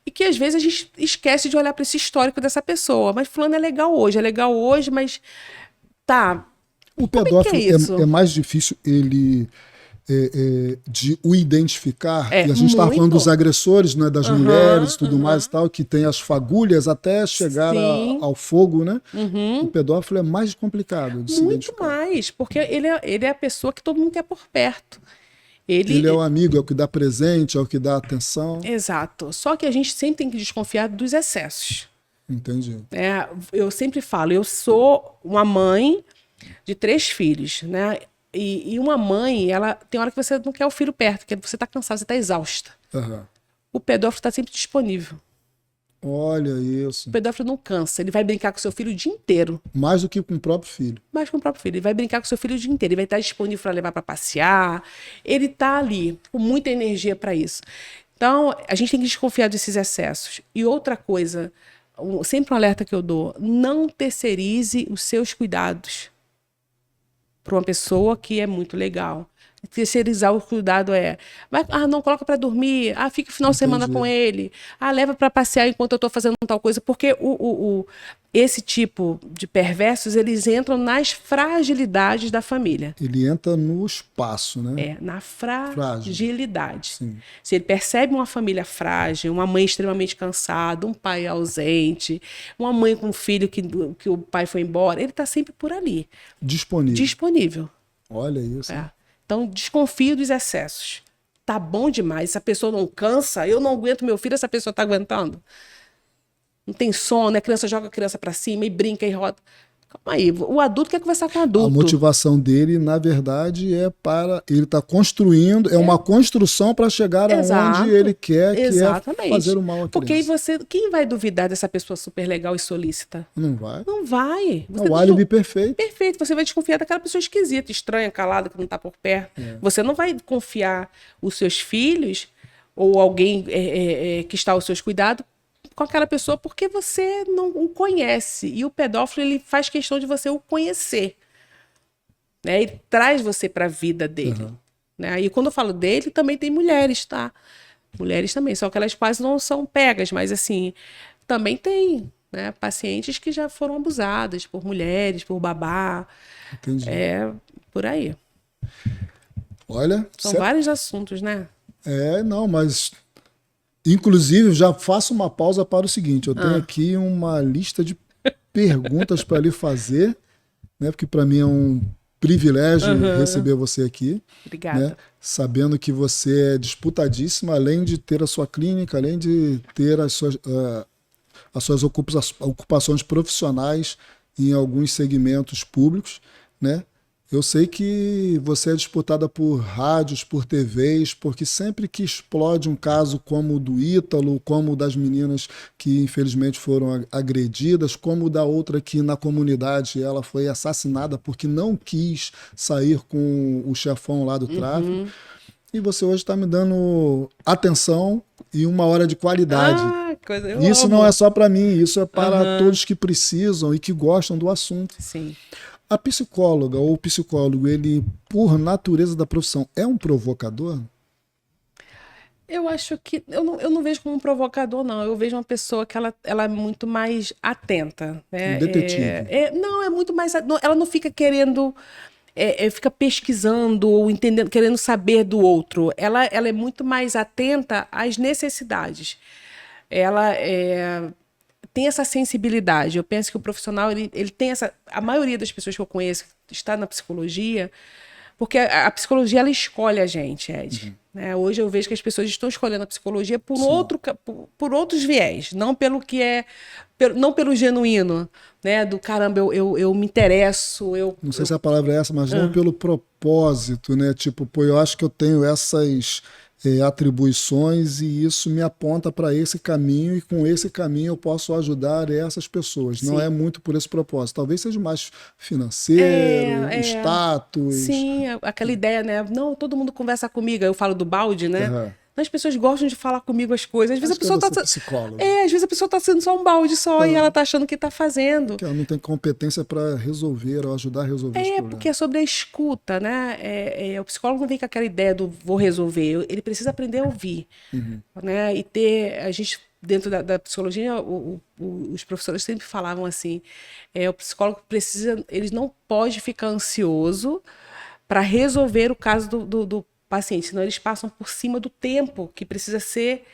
e que às vezes a gente esquece de olhar para esse histórico dessa pessoa. Mas fulano é legal hoje, mas tá. O pedófilo é mais difícil ele de o identificar, e a gente estava falando dos agressores, né, das mulheres e tudo mais e tal, que tem as fagulhas até chegar ao fogo, né? O pedófilo é mais complicado de se Muito mais, porque ele é a pessoa que todo mundo quer por perto. Ele é o amigo, é o que dá presente, é o que dá atenção. Exato. Só que a gente sempre tem que desconfiar dos excessos. Entendi. Eu sempre falo, eu sou uma mãe de 3 filhos, né? E uma mãe, ela tem hora que você não quer o filho perto, porque você está cansado, você está exausta. O pedófilo está sempre disponível. Olha isso. O pedófilo não cansa, ele vai brincar com seu filho o dia inteiro. Mais do que com o próprio filho. Mais com o próprio filho. Ele vai brincar com seu filho o dia inteiro, ele vai estar disponível para levar para passear. Ele está ali com muita energia para isso. Então, a gente tem que desconfiar desses excessos. E outra coisa, sempre um alerta que eu dou, não terceirize os seus cuidados para uma pessoa que é muito legal. Terceirizar o cuidado não, coloca para dormir, fica o final de semana com ele, leva para passear enquanto eu estou fazendo tal coisa, porque esse tipo de perversos, eles entram nas fragilidades da família. Ele entra no espaço, né? Na fragilidade. Sim. Se ele percebe uma família frágil, uma mãe extremamente cansada, um pai ausente, uma mãe com um filho que o pai foi embora, ele está sempre por ali. Disponível. Olha isso. Então, desconfio dos excessos. Tá bom demais. Se a pessoa não cansa, eu não aguento meu filho, essa pessoa tá aguentando. Não tem sono, a criança joga a criança para cima e brinca e roda. Calma aí, o adulto quer conversar com o adulto. A motivação dele, na verdade, é para... Ele está construindo, uma construção para chegar aonde ele quer, que é fazer o mal à criança. Porque quem vai duvidar dessa pessoa super legal e solícita? Não vai. Não vai. É o álibi perfeito. Perfeito. Você vai desconfiar daquela pessoa esquisita, estranha, calada, que não está por perto. Você não vai confiar os seus filhos ou alguém que está aos seus cuidados com aquela pessoa porque você não o conhece. E o pedófilo, ele faz questão de você o conhecer. Né? Ele traz você para a vida dele. Né? E quando eu falo dele, também tem mulheres, tá? Mulheres também, só que elas quase não são pegas, mas assim, também tem, né, pacientes que já foram abusadas por mulheres, por babá. Entendi. Por aí. Olha... São vários assuntos, né? Não, mas... Inclusive, já faço uma pausa para o seguinte. Eu tenho aqui uma lista de perguntas para lhe fazer, né? Porque para mim é um privilégio receber você aqui. Obrigada. Né? Sabendo que você é disputadíssima, além de ter a sua clínica, além de ter as suas ocupações profissionais em alguns segmentos públicos, né? Eu sei que você é disputada por rádios, por TVs, porque sempre que explode um caso como o do Ítalo, como o das meninas que infelizmente foram agredidas, como o da outra que na comunidade ela foi assassinada porque não quis sair com o chefão lá do tráfico. E você hoje está me dando atenção e uma hora de qualidade. Isso não é só para mim, isso é para todos que precisam e que gostam do assunto. Sim. A psicóloga ou o psicólogo, ele, por natureza da profissão, é um provocador? Eu acho que... Eu não vejo como um provocador, não. Eu vejo uma pessoa que ela é muito mais atenta. Né? Um detetive. Não, é muito mais... Ela não fica querendo... fica pesquisando ou entendendo, querendo saber do outro. Ela é muito mais atenta às necessidades. Ela tem essa sensibilidade. Eu penso que o profissional ele tem essa... A maioria das pessoas que eu conheço está na psicologia, porque a psicologia ela escolhe a gente, Ed. Né? Hoje eu vejo que as pessoas estão escolhendo a psicologia por outros viés, não pelo que não pelo genuíno, né? Do caramba, eu me interesso. Não sei se a palavra é essa, mas não pelo propósito, né? Tipo, eu acho que eu tenho essas atribuições e isso me aponta para esse caminho e com esse caminho eu posso ajudar essas pessoas. Sim. Não é muito por esse propósito. Talvez seja mais financeiro, status. Sim, aquela ideia, né? Não, todo mundo conversa comigo. Eu falo do balde, né? As pessoas gostam de falar comigo as coisas. Às vezes a pessoa tá... às vezes a pessoa está sendo só um balde só e ela está achando que está fazendo. Que ela não tem competência para resolver ou ajudar a resolver os problemas. Porque é sobre a escuta, né? O psicólogo não vem com aquela ideia do vou resolver. Ele precisa aprender a ouvir. Né? E ter... A gente, dentro da psicologia, os professores sempre falavam assim, o psicólogo precisa... Ele não pode ficar ansioso para resolver o caso do paciente, senão eles passam por cima do tempo que precisa ser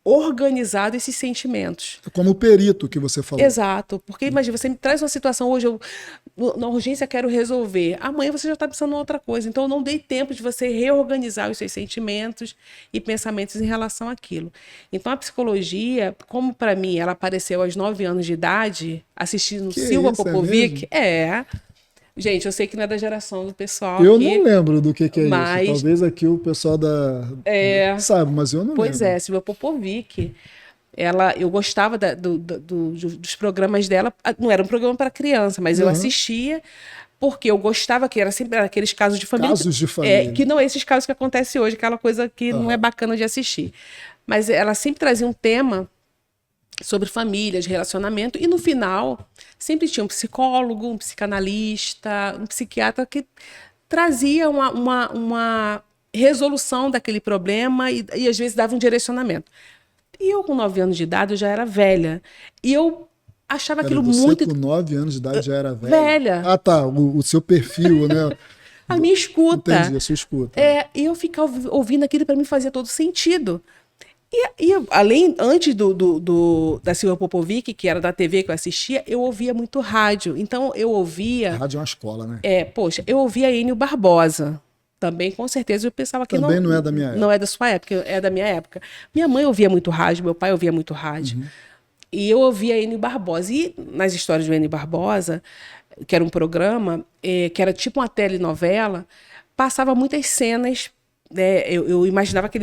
organizado esses sentimentos. Como o perito que você falou. Exato, porque imagina, você me traz uma situação hoje, na urgência quero resolver, amanhã você já está pensando em outra coisa, então eu não dei tempo de você reorganizar os seus sentimentos e pensamentos em relação àquilo. Então a psicologia, como para mim ela apareceu aos 9 anos de idade, assistindo Silva Popovic, gente, eu sei que não é da geração do pessoal eu aqui, não lembro do que é mas... isso. Talvez aqui o pessoal sabe, mas eu não lembro. Pois é, Silvia Popovic, eu gostava dos programas dela. Não era um programa para criança, mas eu assistia porque eu gostava, que era sempre aqueles casos de família. Casos de família. Que não é esses casos que acontecem hoje, aquela coisa que não é bacana de assistir. Mas ela sempre trazia um tema sobre famílias, relacionamento, e no final sempre tinha um psicólogo, um psicanalista, um psiquiatra que trazia uma resolução daquele problema e às vezes dava um direcionamento. E eu, com 9 anos de idade, eu já era velha. E eu achava aquilo muito... com 9 anos de idade já era velha? Velha. Ah, tá. O seu perfil, né? A minha escuta. Entendi, a sua escuta. E eu ficava ouvindo aquilo, para mim fazia todo sentido. E antes da Silvia Popovic, que era da TV que eu assistia, eu ouvia muito rádio. Então, eu ouvia... Rádio é uma escola, né? Eu ouvia Enio Barbosa. Também, com certeza, eu pensava que também não é da minha época. Não é da sua época, é da minha época. Minha mãe ouvia muito rádio, meu pai ouvia muito rádio. E eu ouvia Enio Barbosa. E nas histórias do Enio Barbosa, que era um programa, que era tipo uma telenovela, passava muitas cenas. Eu imaginava que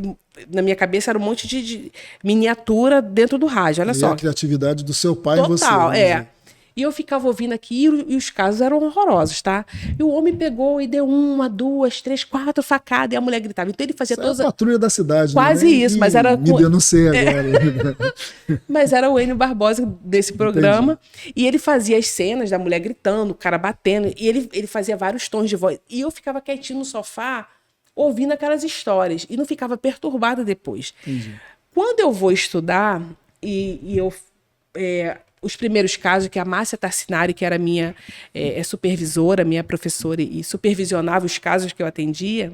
na minha cabeça era um monte de miniatura dentro do rádio, olha só. A criatividade do seu pai Total, em você. E eu ficava ouvindo aqui e os casos eram horrorosos, tá? E o homem pegou e deu 1, 2, 3, 4 facadas e a mulher gritava. Então ele fazia todas... a patrulha da cidade. Quase isso, mas era... Me denunciei agora. Mas era o Enio Barbosa desse programa. Entendi. E ele fazia as cenas da mulher gritando, o cara batendo. E ele fazia vários tons de voz. E eu ficava quietinho no sofá, ouvindo aquelas histórias. E não ficava perturbada depois. Entendi. Quando eu vou estudar, os primeiros casos, que a Márcia Tarcinari, que era minha supervisora, minha professora, e supervisionava os casos que eu atendia,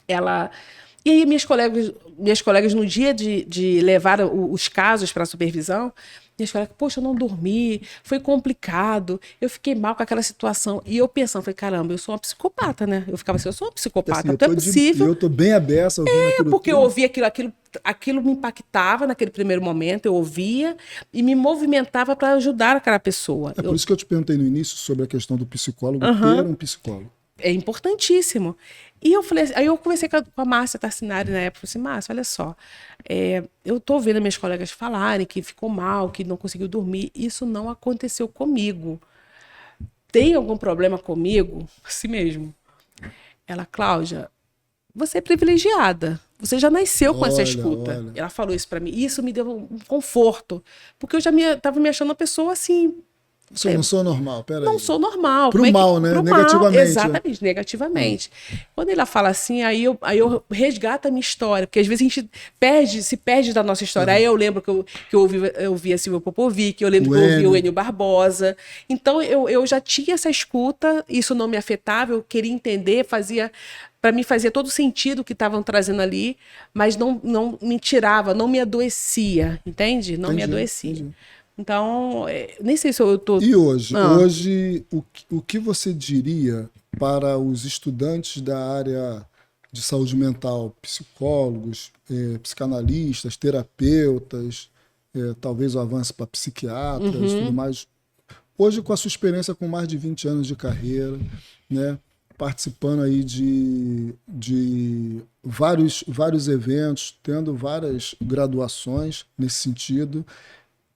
ela... E aí minhas colegas no dia de levar os casos para a supervisão, minhas colegas, poxa, eu não dormi, foi complicado, eu fiquei mal com aquela situação. E eu pensando, falei, caramba, eu sou uma psicopata, né? Eu ficava assim, eu sou uma psicopata, assim, não é possível. Eu tô bem aberta ouvindo aquilo. Porque eu ouvia aquilo me impactava naquele primeiro momento, eu ouvia e me movimentava para ajudar aquela pessoa. Por isso que eu te perguntei no início sobre a questão do psicólogo, ter um psicólogo. É importantíssimo. E eu falei, aí eu conversei com a Márcia Tarcinari na época, falei assim, Márcia, olha só, eu tô vendo minhas colegas falarem que ficou mal, que não conseguiu dormir, isso não aconteceu comigo. Tem algum problema comigo? Assim mesmo. Ela, Cláudia, você é privilegiada. Você já nasceu com essa escuta. Olha. Ela falou isso para mim. Isso me deu um conforto. Porque eu já estava me achando uma pessoa assim... Eu não sou normal, peraí. Não sou normal. Pro mal, né? Negativamente. Exatamente, negativamente. Quando ela fala assim, aí eu resgato a minha história. Porque às vezes a gente se perde da nossa história. Aí eu lembro que eu ouvi a Silvia Popovic, eu lembro que eu ouvi o Enio Barbosa. Então eu já tinha essa escuta, isso não me afetava, eu queria entender, para mim fazia todo sentido o que estavam trazendo ali, mas não me tirava, não me adoecia, entende? Não me adoecia. Entendi. Então, nem sei se eu estou... E hoje o que você diria para os estudantes da área de saúde mental, psicólogos, psicanalistas, terapeutas, talvez o avanço para psiquiatras e tudo mais, hoje com a sua experiência com mais de 20 anos de carreira, né, participando aí de vários eventos, tendo várias graduações nesse sentido,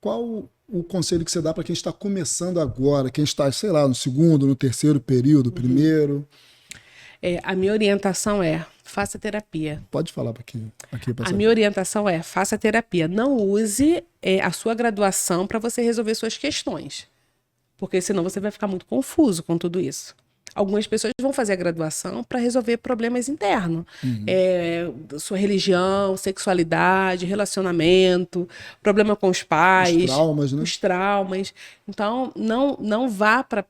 qual o conselho que você dá para quem está começando agora, quem está, sei lá, no segundo, no terceiro período, primeiro? A minha orientação faça terapia. Pode falar para aqui. A minha orientação faça terapia. Não use a sua graduação para você resolver suas questões, porque senão você vai ficar muito confuso com tudo isso. Algumas pessoas vão fazer a graduação para resolver problemas internos. Sua religião, sexualidade, relacionamento, problema com os pais. Os traumas, né? Os traumas. Então, não vá para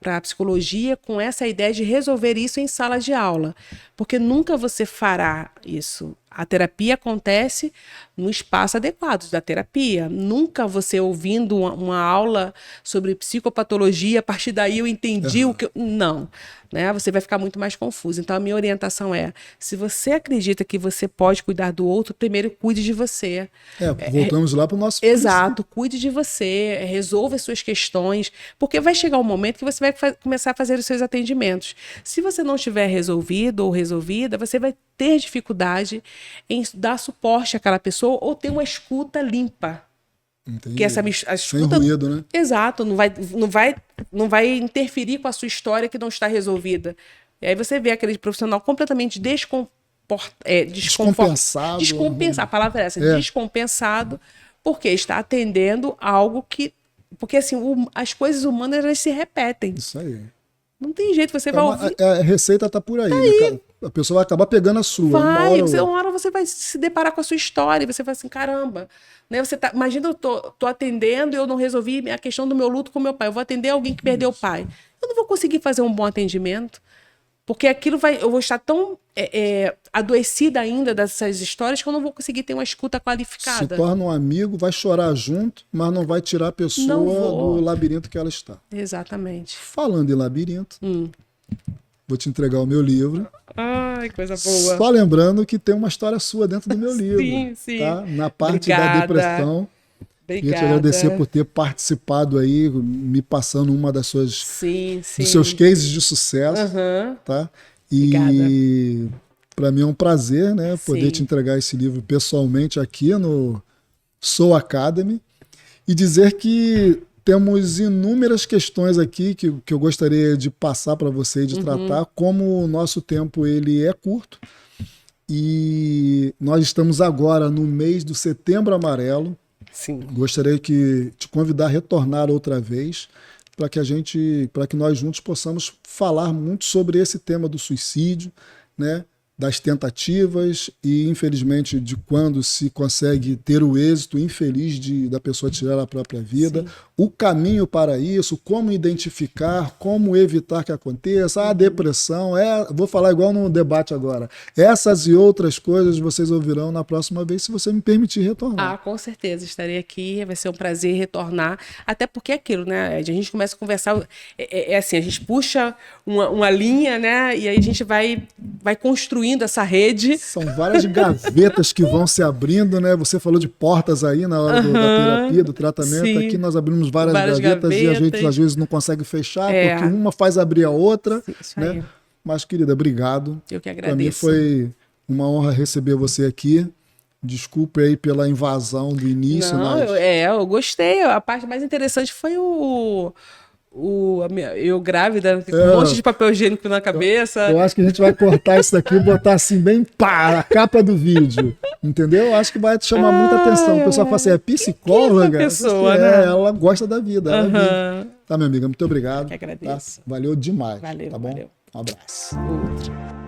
a psicologia com essa ideia de resolver isso em sala de aula. porque nunca você fará isso. A terapia acontece no espaço adequado da terapia. Nunca você ouvindo uma aula sobre psicopatologia, a partir daí eu entendi o que... Não, né? Você vai ficar muito mais confuso. Então, a minha orientação é, se você acredita que você pode cuidar do outro, primeiro cuide de você. Voltamos lá para o nosso... Exato, cuide de você, resolva as suas questões, porque vai chegar um momento que você vai começar a fazer os seus atendimentos. Se você não estiver resolvido ou resolvida, você vai ter dificuldade em dar suporte àquela pessoa ou ter uma escuta limpa. Entendi. Que essa a escuta, sem ruído, né? Exato, não vai interferir com a sua história que não está resolvida. E aí você vê aquele profissional completamente descompensado. A palavra é essa, descompensado, porque está atendendo algo que... Porque assim, as coisas humanas, elas se repetem. Isso aí. Não tem jeito, você vai ouvir... A receita está por aí, né? A pessoa vai acabar pegando a sua. Uma hora você vai se deparar com a sua história, e você vai assim, caramba, né? Imagina, eu tô atendendo e eu não resolvi a questão do meu luto com meu pai. Eu vou atender alguém que perdeu o pai. Eu não vou conseguir fazer um bom atendimento, porque eu vou estar tão adoecida ainda dessas histórias que eu não vou conseguir ter uma escuta qualificada. Se torna um amigo, vai chorar junto, mas não vai tirar a pessoa do labirinto que ela está. Exatamente. Falando em labirinto, vou te entregar o meu livro. Ai, coisa boa. Só lembrando que tem uma história sua dentro do meu livro. Sim, sim. Tá? Na parte da depressão. Queria te agradecer por ter participado aí, me passando uma das suas dos seus cases de sucesso. Tá? E para mim é um prazer, né, poder te entregar esse livro pessoalmente aqui no Soul Academy e dizer que temos inúmeras questões aqui que eu gostaria de passar para você e de tratar, como o nosso tempo ele é curto e nós estamos agora no mês do Setembro Amarelo. Sim. Gostaria de te convidar a retornar outra vez para que nós juntos possamos falar muito sobre esse tema do suicídio, né? Das tentativas e, infelizmente, de quando se consegue ter o êxito infeliz da pessoa tirar a própria vida, o caminho para isso, como identificar, como evitar que aconteça, a depressão, vou falar igual no debate agora, essas e outras coisas vocês ouvirão na próxima vez, se você me permitir retornar. Com certeza, estarei aqui, vai ser um prazer retornar, até porque é aquilo, né, a gente começa a conversar, assim, a gente puxa uma linha, né, e aí a gente vai construindo essa rede. São várias gavetas que vão se abrindo, né? Você falou de portas aí na hora da terapia, do tratamento. Sim. Aqui nós abrimos várias gavetas e a gente às vezes não consegue fechar, porque uma faz abrir a outra. Isso né? Aí. Mas, querida, obrigado. Eu que agradeço. Para mim foi uma honra receber você aqui. Desculpe aí pela invasão do início. Não, eu gostei. A parte mais interessante foi eu grávida, com um monte de papel higiênico na cabeça. Eu acho que a gente vai cortar isso daqui e botar assim bem a capa do vídeo. Entendeu? Eu acho que vai te chamar muita atenção. O pessoal fala assim, é psicóloga? Que pessoa, né? Ela gosta da vida. Tá, minha amiga? Muito obrigado. Eu que agradeço. Tá? Valeu demais. Valeu, tá bom? Valeu. Um abraço. Outro.